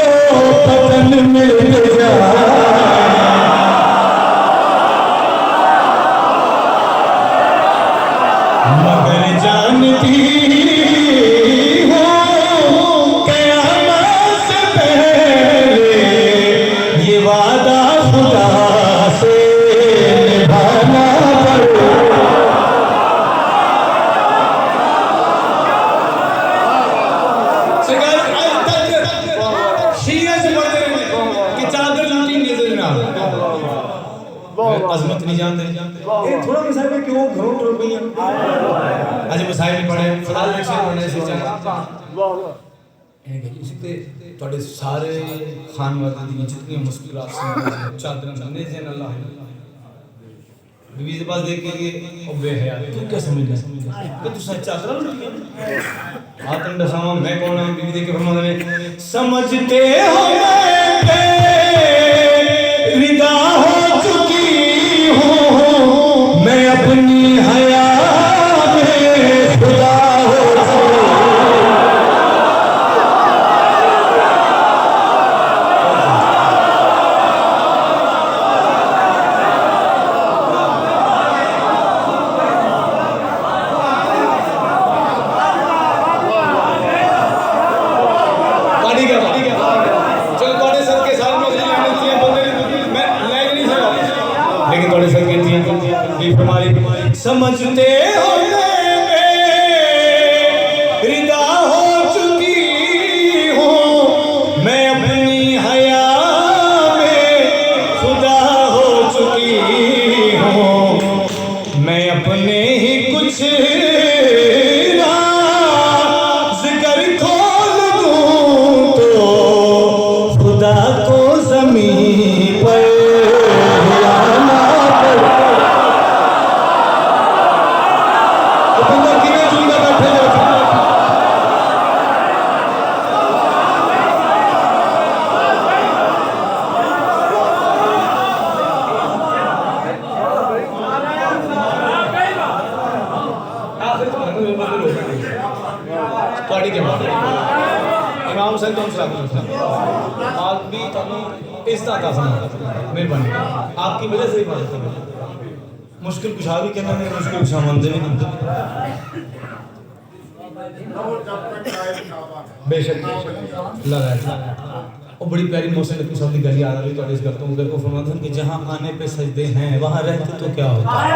पतन मिल जाए मगर जानती हो क़यामत से पहले ये वादा खुदा से निभाना पड़ेगा। अजमत नहीं जानते ये थोड़ा मसाइल में क्यों घरों टूट गई हैं आज मसाइल नहीं पड़े फिलहाल लेक्चर पढ़ने से चल इसी ते ਤੁਹਾਡੇ ਸਾਰੇ ਖਾਨਵਾਦ ਦੀਆਂ जितनी मुश्किलात से चादर नन्हे से अल्लाह बीवी के पास देख के ओ बेहया तू क्या समझ गया कि तू सच चादर लुटी आतन दसावा मैं कौन हूं बीवी देख के फरमाते हैं समझते हो मैं विदा हो चुकी हूं मैं अपनी हया में खुदा हो समझते हो रिदा हो चुकी हूँ मैं अपनी हया में खुदा हो चुकी हूँ मैं अपने ही कुछ जिक्र खोल दूँ तो खुदा को ज़मीन पर इमाम साहब आप भी इस तरह का मेहरबानी आपकी वजह से ही बात कर मुश्किल कुछ भी कहना नहीं मुश्किल कुछ मंदिर बेशक लगा और बड़ी प्यारी मौसम की शब्द गली आ रही तो इस करता हूँ उधर को फरमाते हैं कि जहाँ आने पे सजदे हैं वहाँ रहते तो क्या होता है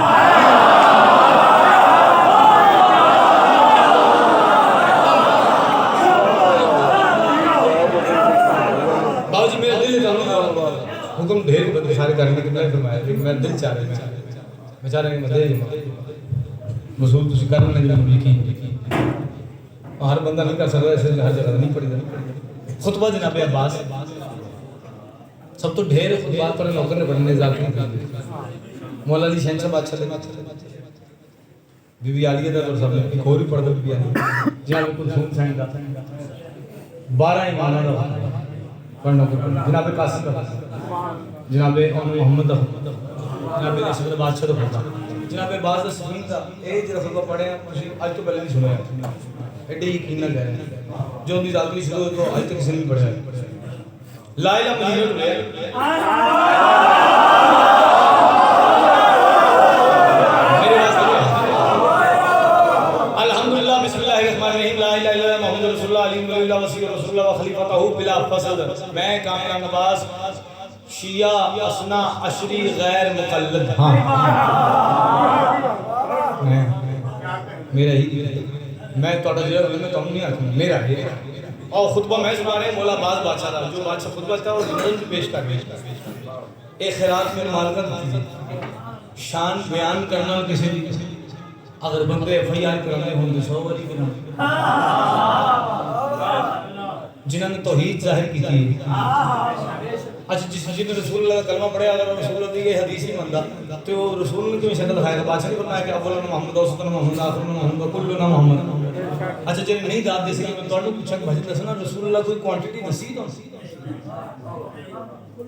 हुक्म ढेर सारे करने के मैं फरमाया लेकिन मैं दिल चाह रहा बेचारे ने मदद मसूल तुसी करना नहीं यकीन हर बंदा नहीं कर सकता ऐसे हर जगह नहीं पड़ी खुतबा जनाब अब्बास सब तो ढेर खुतबा पर नौकर ने पढ़ने जाते मौला अली शहन साहब अच्छा बीबी आलिया दा और सब ने खोरी पढ़ दो बीबी आली जहां बिल्कुल सुन साइन दा 12 इमाम दा पढ़ना को जनाब कासिम जनाब मोहम्मद जनाब इसमें बादशाह तो होता जनाब बाज समीन का ए जरा खुतबा पढ़े आज तो पहले नहीं सुना एडे यकीन ना कह रहे जो उनकी जात की शुरू तो आज तक किसी ने नहीं पढ़ा ला इलाहा इल्लल्लाह मेरे वास्ते अल्हम्दुलिल्लाह बिस्मिल्लाहिर्रहमानिर्रहीम ला इलाहा इल्लल्लाह मुहम्मदुर रसूलुल्लाह अली वसी रसूलुल्लाह व खलीफतहु बिला फसद मैं कामरान नवाज शिया असना अशरी गैर मुकल्लद हां मेरा ही मैं तोड़ा जवाब मैं तुम नहीं आखूं मेरा है और खुतबा मैं सुना रहे मौला बाज बादशाह दा जो बादशाह खुतबा था और नज़र पेश कर ए खैरात में मालकत होती शान बयान करना किसी अगर बंदे एफआईआर कराने होंगे 100 वाली बना जिन्होंने तौहीद जाहिर की थी अच्छा जिसने रसूलुल्लाह का कलमा पढ़ा अगर रसूलुल्लाह की ये हदीस नहीं मानता तो रसूल ने क्यों शक्ल दिखाया बादशाह ने बताया कि अव्वल मोहम्मद औसतन मोहम्मद आखिर मोहम्मद कुल्लुना मोहम्मद अच्छा जे नहीं दाद दे सके मैं तोड़ू पूछा कि भाजी दसना रसूलुल्लाह कोई क्वांटिटी दसी तो उस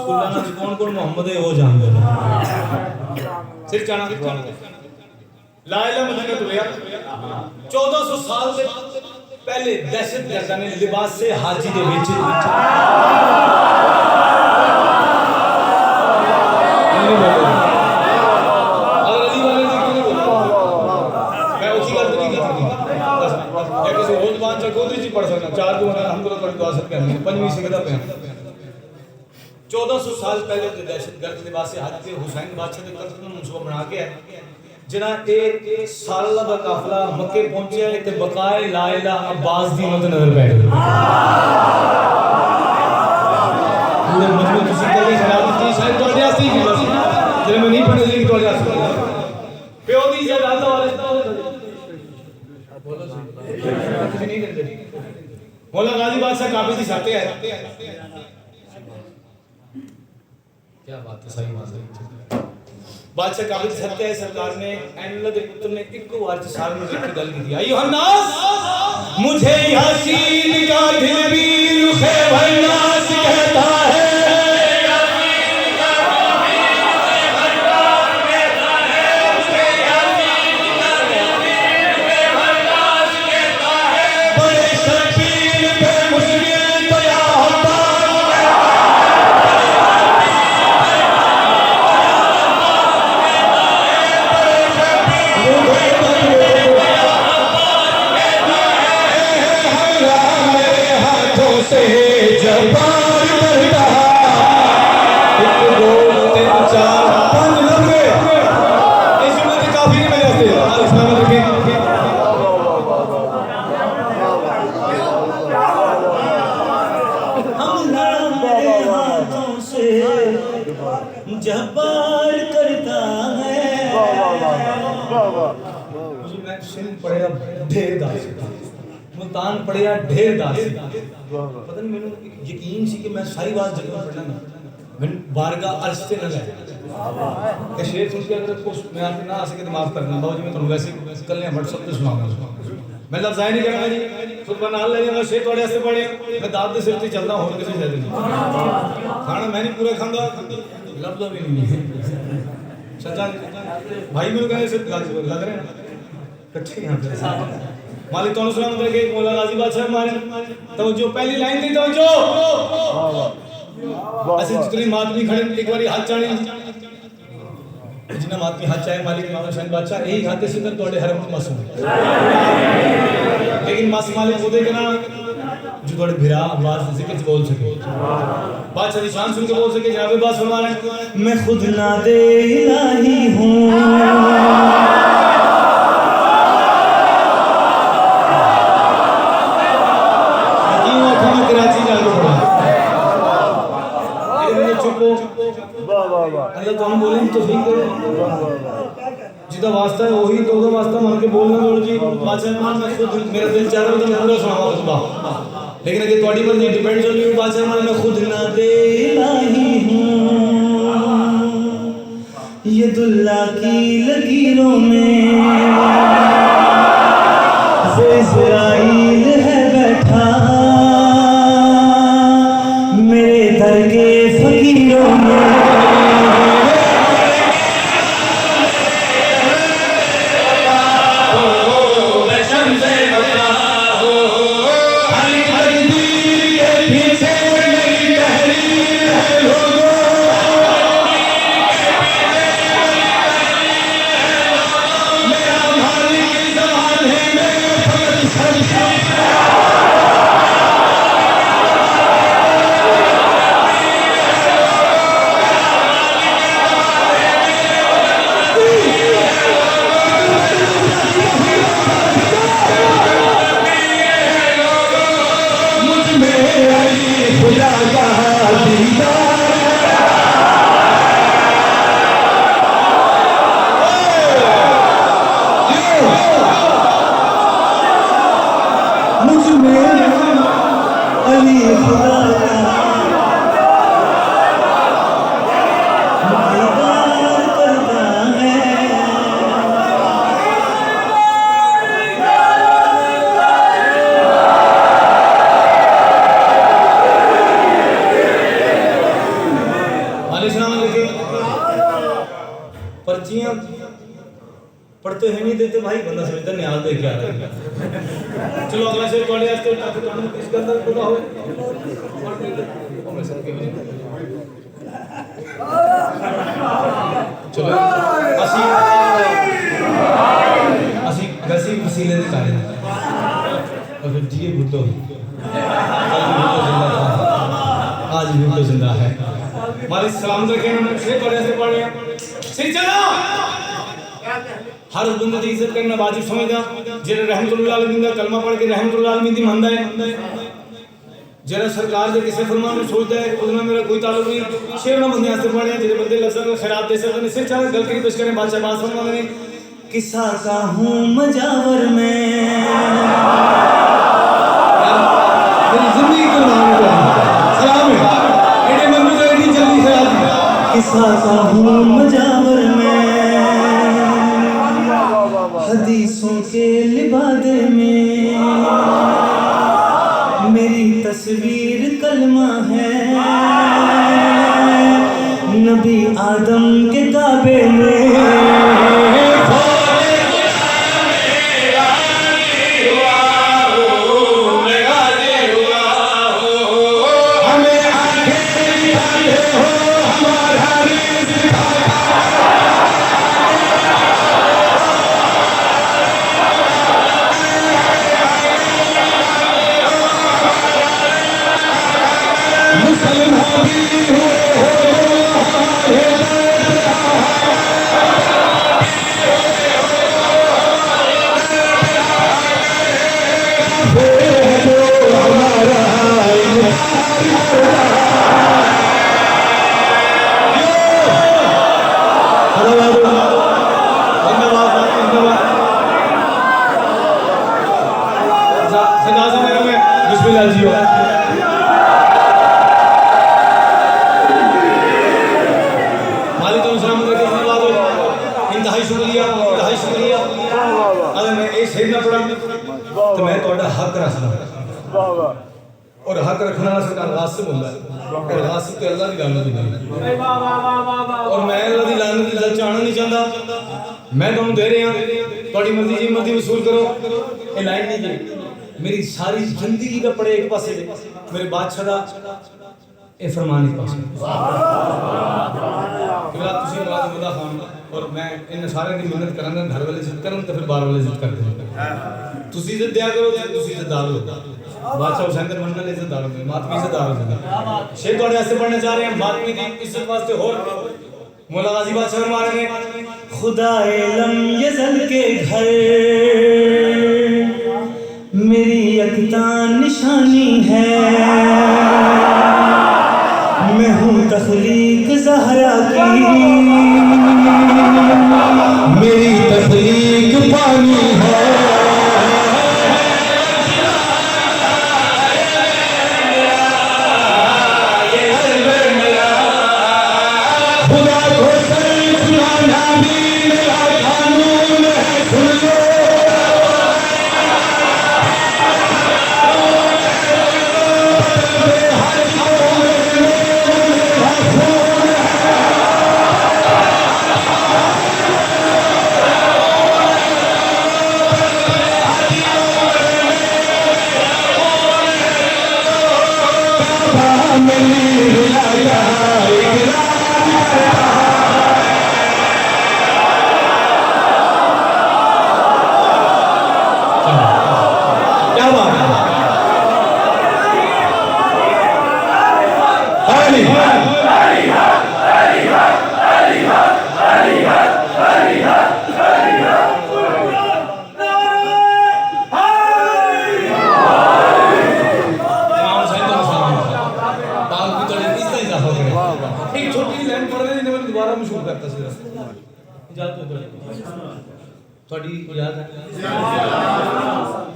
कुल्लाना में कौन कौन मोहम्मद है वो जान दे सिर चाना ला इलाहा मदीना तो भैया 1400 साल से पहले दहशतगर्दां ने लिबास से हाजी दे विच पढ़ सकना 4 को हम तो दुआ सकते हैं 5वीं सिखदा पे 1400 साल पहले जो दहशतगर्द लिबास से हाजी हुसैन बादशाह ने कत्ल का मंसूबा बना के जिना एक साल का काफिला मक्के पहुंचे ते बकाए ला इलाहा अब्बास दी मत नजर बैठ गई पूरे मजमू तुसी कल शराब दी शायद तोड़े आसी की बस जरे मैं नहीं पढ़ने दी तोड़े आसी प्यो दी जायदाद वाले बोलो सही नहीं करते मौला गाजी बादशाह काबे दी छाते है क्या बात है सही बात है बादशाह काबे दी छाते है सरकार ने अल्लाह दे पुत्र ने एक बार सारे ने एक गल की आई हन्नास मुझे यासीन का दिल भी रुखे वन्नास कहता है जबार करता है मैं सिंध पढ़िया ढेर दास मुल्तान पढ़िया ढेर दास पता नहीं मैंने यकीन सी कि मैं सारी बात जरूर पढ़ना मैं बारगाह अर्श से न गया कि शेर सुन के अगर कुछ मैं आपको ना आ सके तो माफ करना बाबू जी मैं तुम्हें वैसे कल ने व्हाट्सएप पे सुनाऊंगा मैं लफ्ज़ नहीं करना जी खुद नाल ले मैं शेर थोड़े से पढ़े मैं दाद दे सिर ते चलदा और किसी से नहीं खाना मैं नहीं पूरा खांदा लफ्ज़ भी नहीं है सच्चा भाई मेरे कहने से लग रहे हैं कच्चे यहां पे मालिक तो सलाम अंदर के मौला गाजी बादशाह मारे तवज्जो पहली लाइन दी तवज्जो ऐसे जितने मातमी खड़े एक बारी हाथ चाहे जितना मातमी हाथ चाहे मालिक इमाम हुसैन बादशाह यही हाथ से अंदर तोड़े हरम मासूम लेकिन मासी मालिक खुदे के ना जो थोड़े भिरा आवाज से किस बोल सके बादशाह की शान सुन के बोल सके जनाब बात फरमा रहे मैं खुद ना दे इलाही हूं कराची जाके पड़ा लेकिन चुप हो अल्लाह तो हम बोले तो ठीक है जिदा वास्ता है वही तो का वास्ता मान के बोलना जोड़ जी बादशाह मान मैं खुद मेरा दिल चाह रहा था पूरा सुनावा खुतबा लेकिन अगर तुम्हारी पर डिपेंड चल रही बादशाह मान मैं खुद ना दे इलाही हूं यदुल्लाह की लकीरों में इज़राइल है बैठा मेरे दर के फकीरों में पर्चियां पढ़ते हैं नहीं देते भाई, बंदा समझता न्याल दे के आ रहा है। चलो अगला शेर थोड़े वास्ते ताकि तुहानू इसके अंदर पता हो। ओ मैं सब के चलो ਅਸੀਂ ਵੈਸੇ ਵਸੀਲੇ ਦੇ ਕਾਰਨ और फिर जी भुट्टो आज भी भुट्टो जिंदा है। मालिक सलाम रखे से पढ़े से पढ़े सिर चलो हर उस बंदे की इज्जत करना वाजिब समझदा जेरे रहमतुल्लाह अलमीन दा कलमा पढ़ के रहमतुल्लाह अलमीन दी मंदा है, जेरा सरकार दे किसे फरमान में सोचता है उसमें मेरा कोई ताल्लुक नहीं। शेर ना बंदे आस्ते पढ़े जेरे बंदे लफ्ज़ में खैरात दे सकते हैं। सिर चलो गल करी पेश करें बादशाह बात फरमाते हैं किस्सा का हूं मजावर में मेरी जिंदगी को नाम सलाम है एडे मंदू तो एडी जल्दी खराब किस्सा का हूं मजावर में हदीसों के लिबादे में मेरी तस्वीर कलमा है नबी आदम के काबे में इंतहाई शुक्रिया। अगर मैं ये शेर ना पढ़ा तो मैं थोड़ा हक रखना और हक रखना सरकार गासिब होता है और गासिब तो अल्लाह की लानत दी गल और मैं अल्लाह की लानत दी गल चाहना नहीं चाहता। मैं तुहानू दे रहा थोड़ी मर्जी जी मर्जी वसूल करो ये लाइन नहीं जी मेरी सारी जिंदगी का पड़े एक पासे मेरे बादशाह दा ए फरमान एक पासे खान और मैं इन सारे की मेहनत करांगा घर वाले इज्जत करन तो फिर बाहर वाले इज्जत करते हैं। तुसी इज्जत दिया करो तुसी इज्जतदार हो बादशाह हुसैन के मंडल इज्जतदार हो मातमी इज्जतदार हो शेर थोड़े ऐसे पढ़ना चाह रहे हैं मातमी की इज्जत वास्ते और मौला गाजी बादशाह फरमाने ने खुदाए लम यज़ल के घर मेरी यकता निशानी है मैं हूँ तख्लीक ज़हरा की मेरी तख्लीक पानी है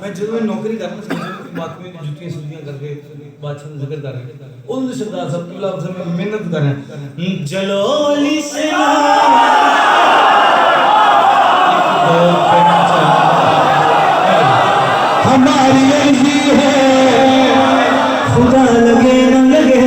मैं जब नौकरी करना मातमी जुतियां सुतियां करके बादशाह ने जिक्र कर रहे उन सरदार साहब की लाभ से मैं मेहनत कर रहे जलोली से हमारी अर्जी है खुदा लगे न लगे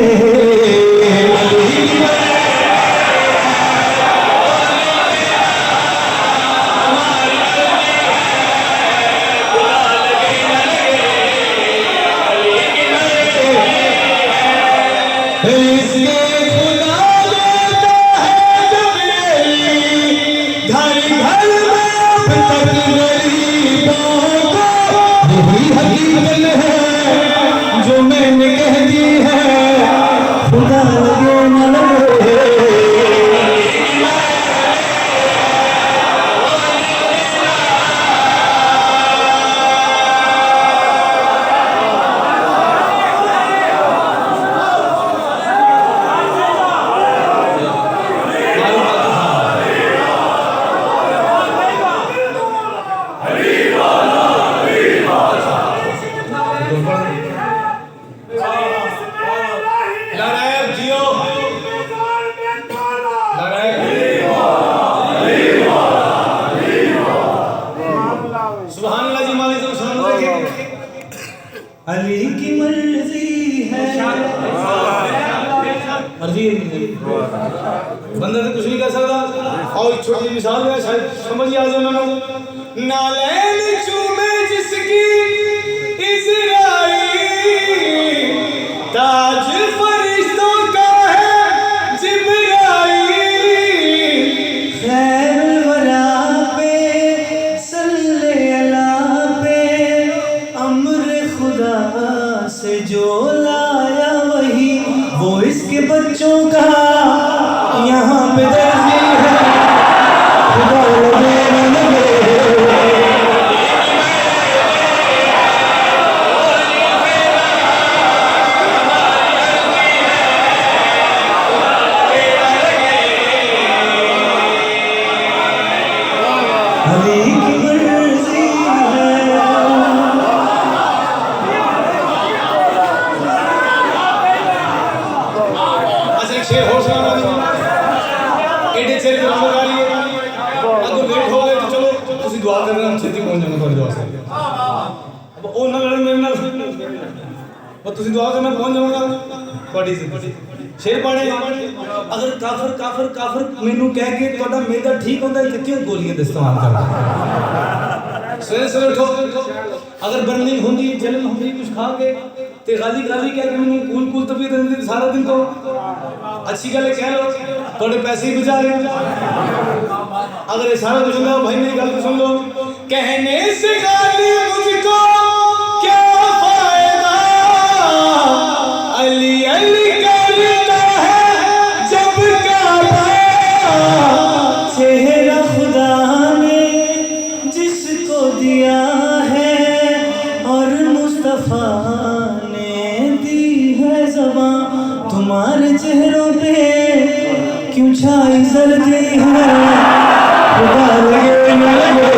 सकता और एक छोटी मिसाल है शायद समझ आ जाए उन्होंने नालैन चूमे जिसकी इज़राइल ताज फरिश्तों का है जिब्राइल खैर वरा पे सल्ले अला पे अम्र खुदा से जो लाया वही वो इसके बच्चों का यहाँ पे दर्जी है खुदा लगे न लगे अली की मर्जी है अच्छा एक शेर हो सुना एडे शेर की रंगदारी है अगर लेट हो गए तो चलो ਤੁਸੀਂ दुआ करना हम छेती पहुंच जाएंगे थोड़ी दुआ से अब ਉਹ ਨਾ ਲੜਨ ਮੇਰੇ ਨਾਲ ਉਹ ਤੁਸੀਂ दुआ करना पहुंच जाऊंगा ਤੁਹਾਡੀ ਜ਼ਿੰਦਗੀ शेर पाने अगर काफिर काफिर काफिर ਮੈਨੂੰ ਕਹਿ ਕੇ ਤੁਹਾਡਾ ਮੇਦਾ ਠੀਕ ਹੁੰਦਾ ਹੈ ਕਿਉਂ ਗੋਲੀਆਂ ਦਾ ਇਸਤੇਮਾਲ ਕਰਦਾ ਸਵੇਰੇ ਸਵੇਰੇ ਉਠੋ अगर बर्निंग होंगी जलन होंगी कुछ खा के ते गाली गाली कह के मैंने कूल कूल तबीयत रहती सारा दिन तो अच्छी गल कह लो थोड़े पैसे ही बचा रहे अगर ये सारा कुछ सुन लो भाई मेरी गल को सुन लो कहने से गाली मुझको क्या फायदा अली अली करता है जब काबा चेहरा खुदा ने जिसको दिया है और मुस्तफा ने दी है ज़बान तुम्हारे चेहरों पे क्यों छाई जल्दी है खुदा लगे न लगे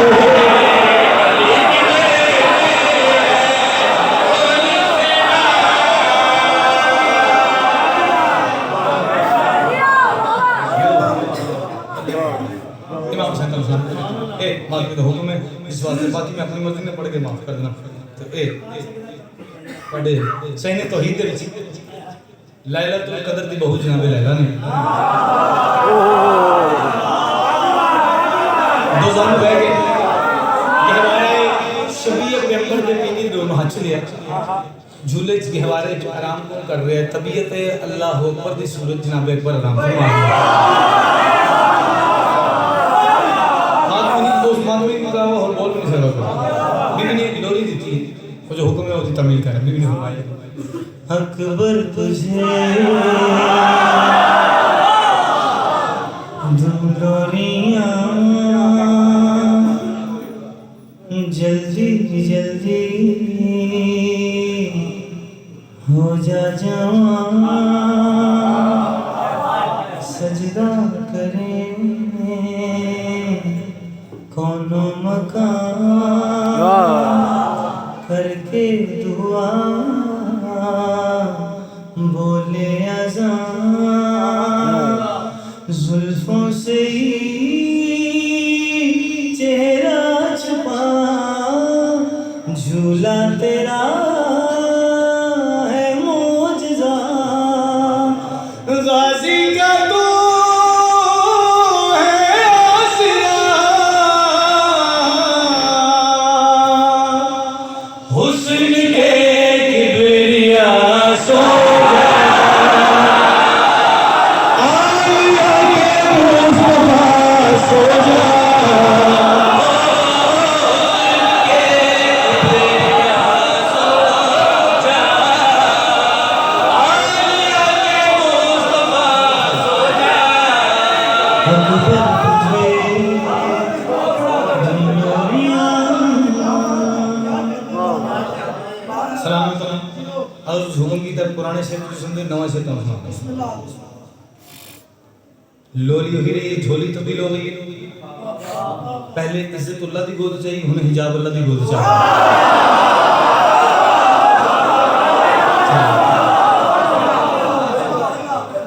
इमाम साहब का ए मालिक का हुक्म है इस वास्ते बाकी मैं अपनी मर्जी में पढ़ के माफ कर देना तो ए पढ़े सही तौहीद दे विच लैलतुल कदर दी बहुत जनाबे लैला ने दो जान बह गए ये हमारे शबीह पैगंबर के पीनी दोनों हाथ लिया झूले च गहवारे जो आराम को कर रहे हैं तबीयत अल्लाह अकबर दी सूरत जनाब अकबर आराम फरमा मानवी का वो बोल नहीं सकता बीबी ने एक लोरी दी थी वो जो हुक्म है वो तमील कर बीबी ने फरमाया अकबर तुझे दुलोरियां जल्दी जल्दी हो जा जवान सजदा करें कोनो मकान करके दुआ बोले अज़ान जुल्फों से ही चेहरा छुपा झूला तेरा है मौजज़ा गाजी का तू है आसरा हुस्न के किबरिया सो आलिया के मुस्तफा सो जा सलाम और उस हुक्म की तरफ पुराने शेर को सुन दे नवा शेर का सुना लोली हिरे झोली तो भी लो गई पहले इज्जतुल्लाह दी गोद चाहिए हुन हिजाब अल्लाह दी गोद चाहिए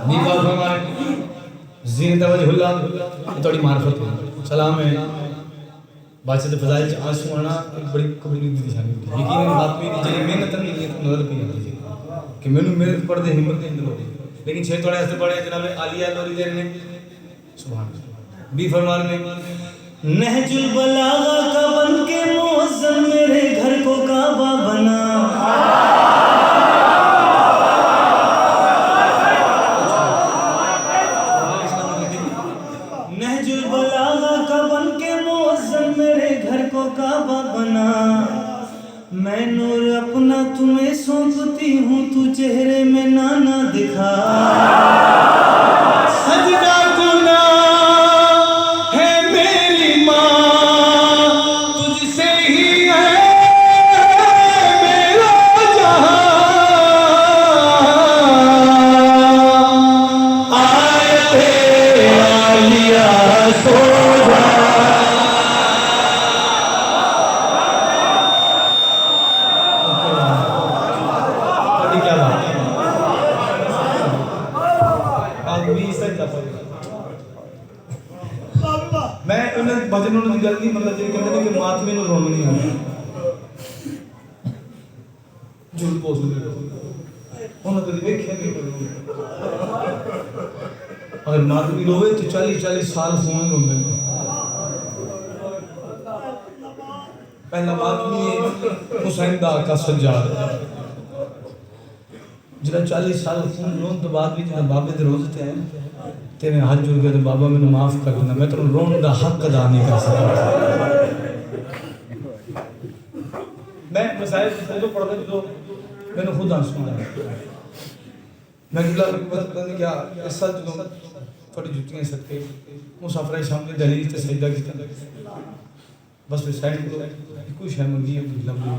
नी बात हमारे जीनत वजहुल्लाह थोड़ी मार्फत सलाम है बादशाह फजाइल च आंसू आना एक बड़ी कबूली दी निशानी होती यकीन बात मेरी जेडी मेहनत नहीं है नजर पई आती कि मैनू मेहनत पढ़दे हिम्मत नहीं अंदर होती लेकिन छे थोड़े ऐसे पढ़े जनाब आलिया लोरी दे ने सुभान अल्लाह। बी फरमान में नहजुल बलागा का बन के मुअज्जम मेरे घर को काबा बना। नहजुल बलागा का बन के मुअज्जम मेरे घर को काबा बना। मैं नूर अपना तुम्हें सौंपती हूँ, तू चेहरे में नाना दिखा। सजदा गुना है मेरी माँ, तुझसे ही है मेरा जहां। आए थे आलिया सो जा। क्या बात है, आज भी सजदा पढ़। मैं उन्हें भजन उन्हें गल नहीं, मतलब जे कहते हैं कि महात्मे ਨੂੰ ਰੋਣ ਨਹੀਂ ਆਉਂਦਾ। झूठ बोलते उन्होंने कभी देखा नहीं। अगर महात्मी रोवे तो 40-40 साल फोन रोंदे ने। पहला महात्मी हुसैन दा आका सज्जाद जिहड़ा 40 साल फोन रोन तो बाद भी जिहड़ा बाबे दे रोज़ ते आए तेरे हाथ जोड़ के बाबा मैंने माफ कर देना, मैं तेरे रोन का हक अदा नहीं कर सकता। मैं मसाइल तो पढ़ता जो मैंने खुद आंसू आया। मैं पता क्या इस साल जो थोड़ी जुतियां सदके मुसाफिर सामने दहलीज ते सजदा कीता, बस फिर साइड को कोई शय मंगी लभ गई।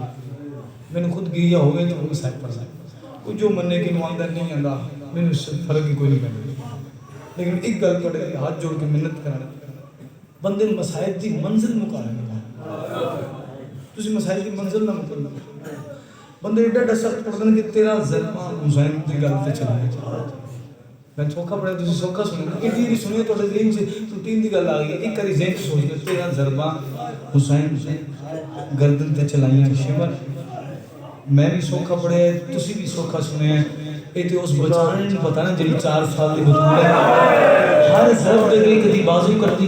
मैंने खुद गिरिया हो गया तो वो साइड पर कोई जो मन्ने कि आंदा नहीं आंदा मैंने उससे फर्क ही कोई नहीं पैंदा। लेकिन एक गल पड़े हाथ जोड़ के मिन्नत करना बंदे मसाइल की मंजिल मुका लेना। तुसी मसाइल की मंजिल ना मुका बंदे एडा सख्त पढ़दन कि तेरा ज़ल्मा हुसैन की गल ते चला। मैं चौका पढ़ा तुसी सौखा सुनो एडी नहीं सुनिए तो ज़हन से रूटीन की गल आ गई। एक बारी ज़हन सोच ले तेरा ज़ल्मा हुसैन गर्दन ते चलाइयां शिमर। मैं भी सौखा पढ़े तुसी भी सौखा सुने। ये तो उस बचाने नहीं पता ना जिन 4 साल की बतूल है हर ज़र्ब दे गई कदी बाजू करती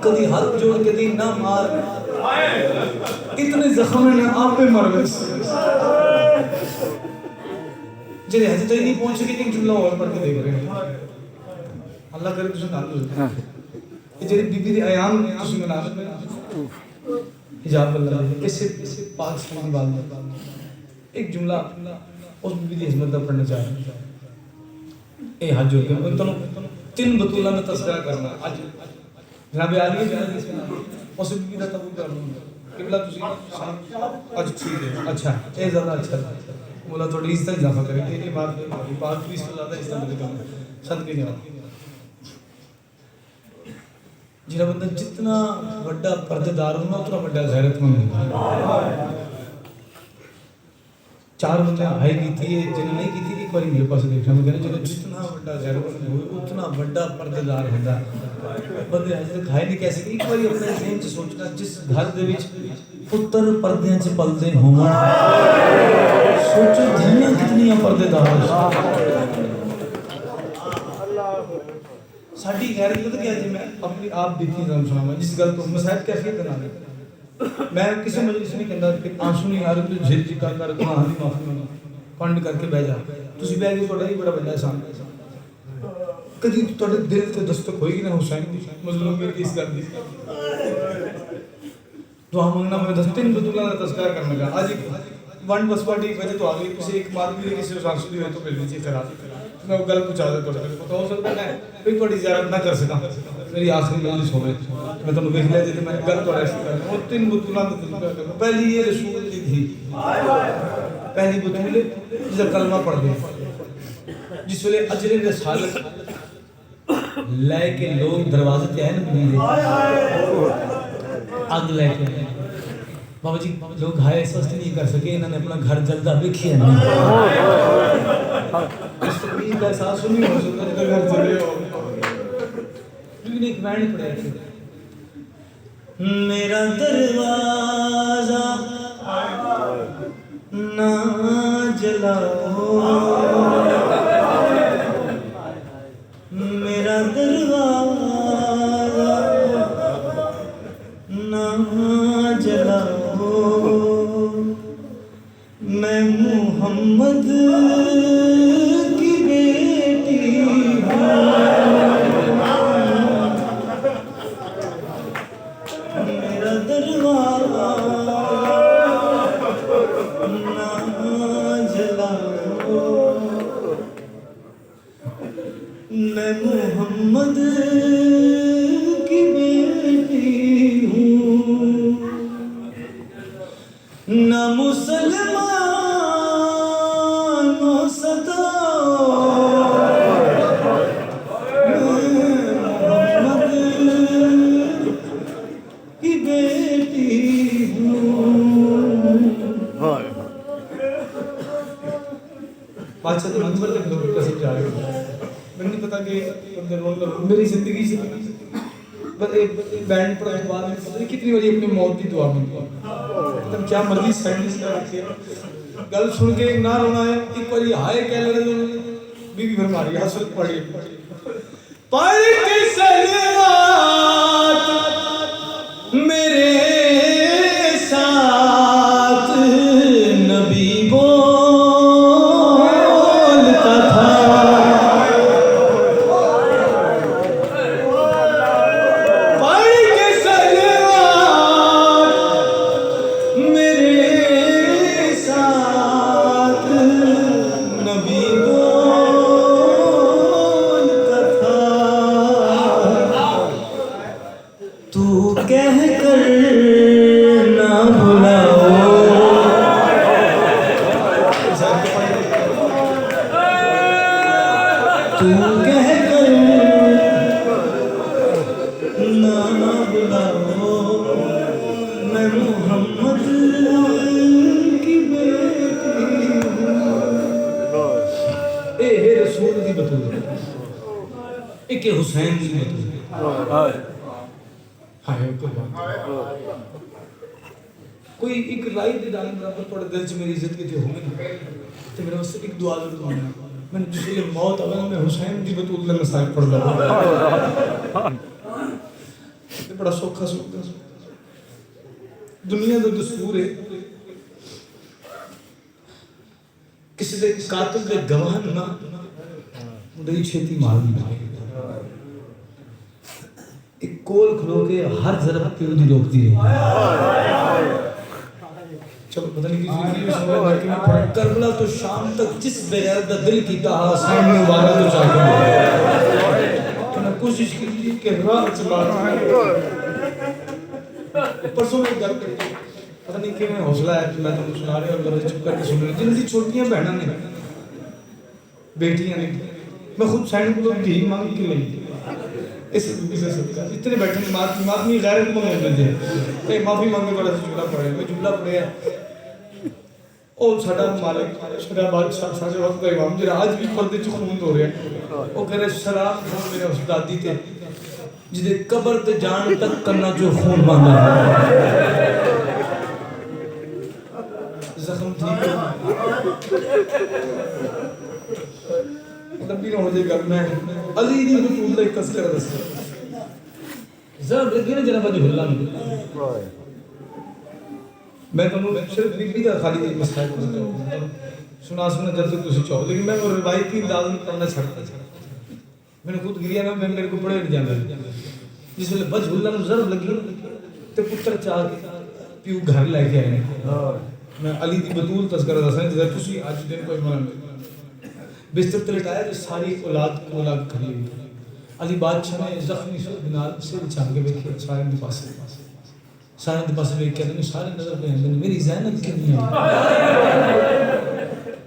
कदी हाथ जोड़ के दी ना मार इतने जख्म ने आप पे मर गए जिन्हें हज तक नहीं पहुंच सके। एक जुमला और पढ़ के देख रहे हैं अल्लाह करे तुझे नाल हो ये जेरी बीबी दे आयाम तुझे मना हिजाब अल्लाह कैसे पाक से बात एक जुमला उस बीबी दी हिम्मत दा पढ़ना चाह रहा ए हाथ जोड़ के मैं तनु 3 बतूला में तस्करा करना आज जनाब आली उस बीबी दा तबू कर लूंगा किबला तुसी आज ठीक है अच्छा ए ज्यादा अच्छा बोला थोड़ी इज्जत इजाफा करे ये बात पाक भी इससे ज्यादा इज्जत करना सदके जवाब जिहड़ा बंदा जितना बड़ा पर्देदार होना उतना बड़ा गैरतमंद होता है। 4 बंदे हाई की थी जिन्हें नहीं की थी एक बार मेरे पास देखना मैं कहना चलो जितना बड़ा गैरतमंद हो उतना बड़ा पर्देदार होता है। बंदे अजे तक हाई नहीं कह सके एक बार अपने ज़हन से सोचना जिस घर दे विच पुत्र पर्दियां च पलदे होवन सोचो धीयां कितनियां पर्देदार साडी गैरत तो क्या जी। मैं अपनी आप बीती सुनावा जिस गल तो मसाइब कैफियत ना मैं किसी मजलिस नहीं कहता कि आंसू नहीं आ रहे तो झिल झिका कर गुनाह दी माफी मांगो कंड करके बह जा तुसी बह गए थोड़ा ही बड़ा बंदा एहसान कदी ਤੁਹਾਡੇ दिल ਤੇ दस्तक होएगी ना हुसैन दी मजलूम की इस गल दी दुआ मांगना मैं 10 बतूला का तस्करा करने का आज वन बस पार्टी वजह तो आ गई किसी एक मार भी किसी आंसू दी हो तो मिल लीजिए खराब मैं वो गल पूछा दे थोड़ा पता हो सकता है कोई थोड़ी ज़ियारत ना कर सका मेरी आखिरी मजलिस हो गई मैं तो देख लिया जैसे मैं गल तो ऐसी कर वो 3 बतूला में तस्करा कर पहली ये रसूल की थी पहली बतूल जिसका कलमा पढ़ गया जिस वेले अजरे रसालत लेके लोग दरवाजे पे आए ना बीवी आग लेके बाबा जी लोग घायल इस वक्त नहीं कर सके इन्होंने अपना घर जलता देखिए नहीं का एहसास नहीं हो सकता घर जले हो लेकिन एक बैंड पड़े मेरा दरवाजा ना जलाओ मेरा दरवाजा ना जलाओ, मैं मोहम्मद की बेटी हूँ। मेरा दरवाजा ना जलाओ, मैं मोहम्मद की बेटी हूँ। ना मुसलमानों सताओ, मैं मोहम्मद की बेटी हूँ। बादशाह तो मंदिर तक लोग कसम जा रहे हो। मैंने नहीं पता कि मेरी जिंदगी से बस एक बैंड पर बाद में पता नहीं कितनी बारी अपनी मौत की दुआ मांगी। तुम क्या मर्जी साइंटिस्ट का रखिए, गल सुन के ना रोना है। एक बारी हाय कह लेना तो बीवी भर मारी हसरत पड़ी पर के सलवात मेरे साथ नबी बोलता था। कह कर ना भुलाओ, तू कह कर ना भुलाओ, मैं मोहम्मद की बेटी हूँ। ए रसूल दी बतूल, एक हुसैन दी बतूल। कोई एक राय दे डालने बराबर थोड़े दिल च मेरी इज्जत की होगी ना तो मेरे वास्ते एक दुआ जरूर मांगना। मैंने जिसले मौत आवे मैं हुसैन दी बतूल दा मसाइल पढ़ लगा ते बड़ा सौखा सुखदा। दुनिया दा दस्तूर है किसी दे कातिल दे गवाह ना बड़ी छेती मार दी। एक कोल खलो के हर जरब प्यो दी रोकती रही। चलो पता नहीं किसी की सुन रहा कि मैं करबला तो शाम तक जिस बगैर दा दिल की ता सामने वाला तो चाहता हूं तो मैं कोशिश की थी कि राह चला परसों में घर पे पता नहीं कि मैं हौसला है कि मैं तुमको सुना रहा हूं और चुप करके सुन रहे हो। जिनकी छोटियां बहना ने बेटियां ने मैं खुद साइड को धी मांग के ली इस इतने बैठे माफी गैरत मांगे थे ए माफी मांगे बड़ा जुमला पड़े मैं जुमला पड़े ओ साडा मालिक साडा बादशाह साडे वक्त का इमाम जो आज भी पर्दे च खून हो रहा है ओ कह रहे शराब खून मेरे उस दादी थे जिदे कब्र ते जान तक करना जो खून मांगा जख्म ठीक है लंबी ना हो जाएगा। मैं अली दी बतूल दा एक तस्करा दस जरा लगे ना जरा वजह हुल्ला मैं तुम सिर्फ बीबी का खाली मसला सुना जब तक तुम चाहो लेकिन मैं वो रिवायती अंदाज में पढ़ना छड़ता मैंने खुद गिरिया ना मैं मेरे को पढ़े नहीं जाता जिस वेले वजह हुल्ला में जरा लगी तो पुत्र चाह के प्यू घर लेके आए मैं अली दी बतूल तस्करा दस जरा तुम आज दिन कोई मन बिस्तर ते लटाया तो सारी औलाद खड़ी हुई। अली बादशाह ने जख्मी सिर छान के देखे सारे दे पास वेख के सारे नजर पे मेरी ज़ैनब क्यों नहीं आई।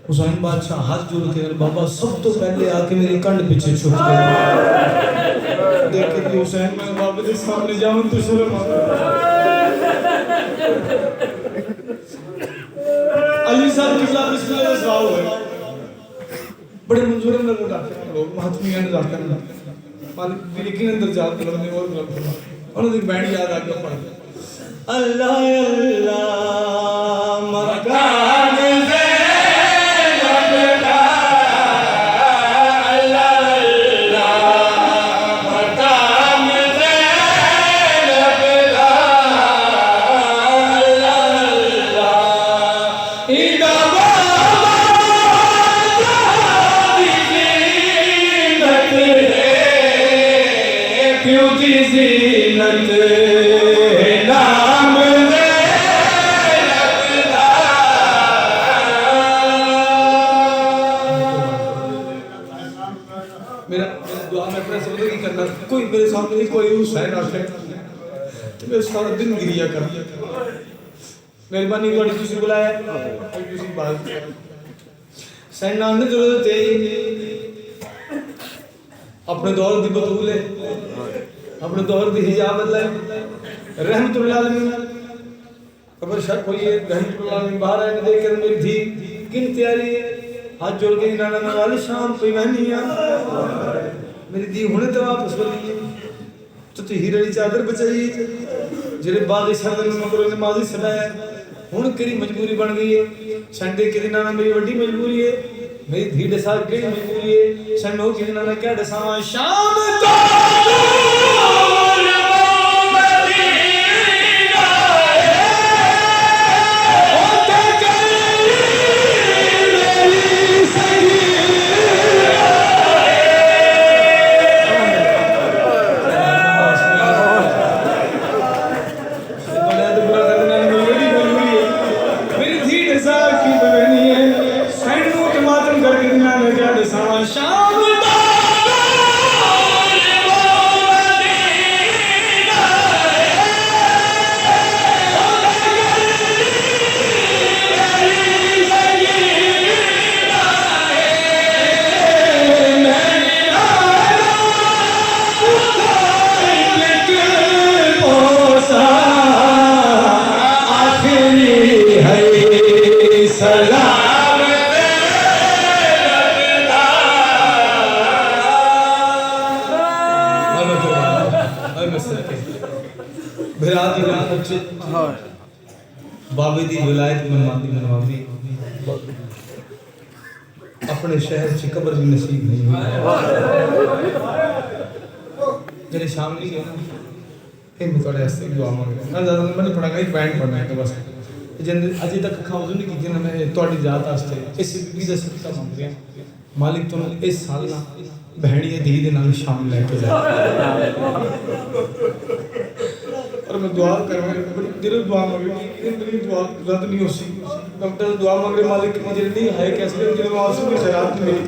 हुसैन बादशाह हाथ जोड़ के बाबा सब तो पहले आके मेरे कंध पीछे छुप गए देख के हुसैन मैं बाबा के सामने जाऊं तो शर्म अली साहब किबला बिस्मिल्लाह सवाल हुए बड़े मंजूर में लोग महात्मियां ने जाकर मालिक मेरे के अंदर जाते लोग ने और उन्होंने एक बैंड याद आ गया पढ़ अल्लाह अल्लाह मकान ज़ैनब का अल्लाह अल्लाह क्यों दी ज़ीनत नाम दे मेरा दुआ में अपना समझ की करना कोई मेरे सामने नहीं कोई हुसैन आखे तो मैं सारा दिन गिरिया कर मेहरबानी थोड़ी तुसी बुलाया कोई तुसी बात सैन नाम ने जरूरत है अपने दौर दी बतूल है अपने दौर दी हिजाब अल्लाह रहमतुल्लाह अलैहि खबर शक हुई है रहमतुल्लाह अलैहि बाहर आने देख कर मेरी थी किन तैयारी है हाथ जोड़ के नाना नाल शाम पे बहनिया मेरी दी हुने तो वापस बोली तो हीरे की चादर बचाई जेरे बागी सरदन मगरों ने माजी सदाया हुन केरी मजबूरी बन गई है संडे के दिन नाना मेरी बड़ी मजबूरी है मेरी धी दसा केड़ी मजबूरी है संडो के दिन नाना क्या दसावा शाम तो बाबे दी विलायत मनवादी अपने शहर से कब्र भी नसीब नहीं हुई जरे शाम नहीं गया फिर मैं थोड़े ऐसे दुआ मांग रहा ना ज़्यादा मैंने पढ़ा एक बैंड पढ़ना है तो बस जिन अजे तक खाऊं नहीं की ना मैं थोड़ी जात आस्ते इस बीवी दा सदका मांग रहा मालिक तुम इस साल ना बहनी धी दे नाल शाम लेके जा और मैं दुआ कर बड़ी दिल दुआ मांगी मेरी दुआ रद्द नहीं हो सी डॉक्टर दुआ मांग रहे मालिक की जल्दी है कैसे जब आंसू की खैरात मिली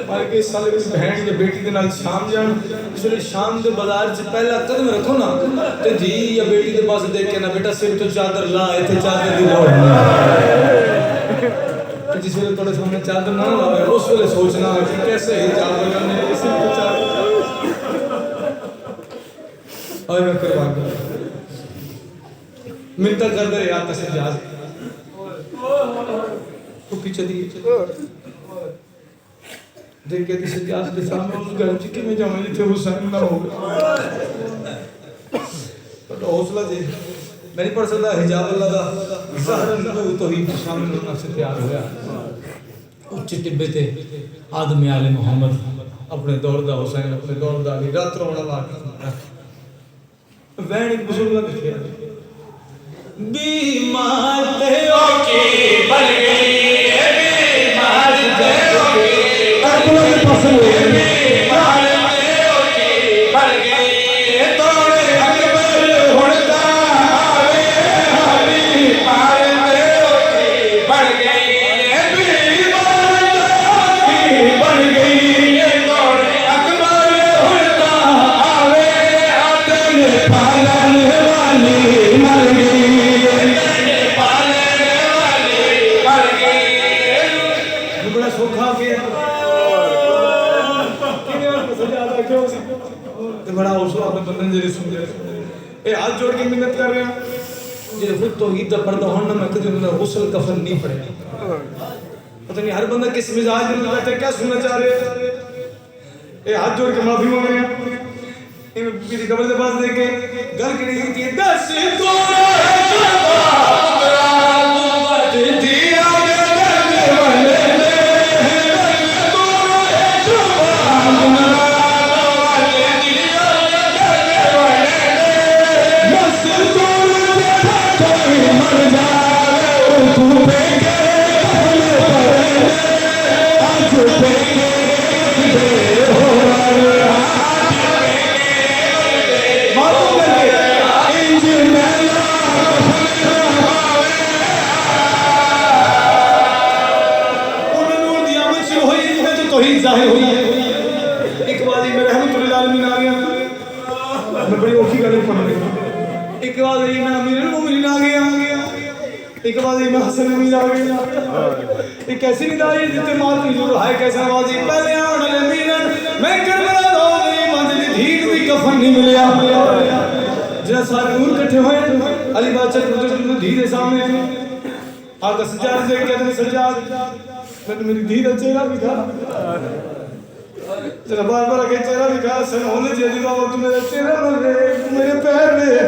मालिक इस साल मेरी बहन या बेटी के नाल शाम जान इसलिए शाम के बाजार से पहला कदम रखो ना ते जी या बेटी के पास देख के ना बेटा सिर तो चादर ला इथे चादर दी लोड़ नहीं जिस वेले थोड़े सामने चादर ना लावे उस वेले सोचना कि कैसे ही चादर करने सिर तो चादर और मैं करवा मिलता कर दे यार तसे जहाज तो पीछे दी देख के तसे जहाज के सामने उस घर चिके में जाऊं जिथे हुसैन ना हो तो हौसला दे मैंने पढ़ सकता हिजाब अल्लाह दा ज़हरन तो ही शामिल होना से तैयार होया उच्च टिब्बे ते आदम आले मोहम्मद अपने दौर दा हुसैन अपने दौर दा अली रात रोना ला वैन एक बुजुर्ग लिखिया बीमार देओ की बन गई बीमार देओ की करबला के पास बीमार देओ की बन गई तोड़े अकबर हुड़ता आवे बीमार देओ की बन गई बीमार देओ की बन गई तोड़े अकबर हुड़ता आवे आदम पालन वाली मर गई बड़ा हौसला अपने बंदन जरे सुन ले ए हाथ जोड़ के मिन्नत कर रहे हैं जे खुद तो ईद दा पर्दा होना मैं कदे मेरा गुस्ल कफन नहीं पड़े पता नहीं हर बंदा किस मिजाज में बैठे क्या सुनना चाह रहे हैं ए हाथ जोड़ के माफी मांग रहे हैं इन मेरी कब्र के पास देख के गल करी थी 10 तोरा दिया मैं बड़ी औखी गल पढ़ लगा एक बार ये मैं अमीरुल मोमिनीन आ गया एक बार ये मैं हसन अमीर आ गया एक कैसी निदाई जिते मात जो है कैसा आवाज़ पहले आने वाले मीरन मैं करबला दा गई मंजिल ठीक भी कफन नहीं मिलया जरा सारे नूर इकट्ठे हुए अली बादशाह को धी के सामने आका सज्जाद से कहते हैं सज्जाद मैंने मेरी धी का चेहरा दिखा जरा बार बार आके चेहरा दिखा सन होने जल्दी बाबा तू मेरा चेहरा न देख मेरे पैर देख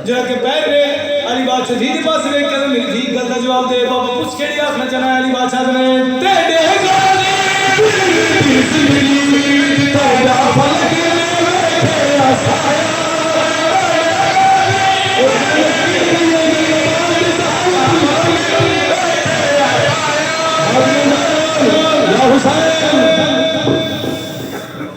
जरा के पैर रे अली बादशाह धी के पास रे कहते मेरी धी गल का जवाब दे बाबा पूछ के आखना चाहना अली बादशाह ने तेरे गाने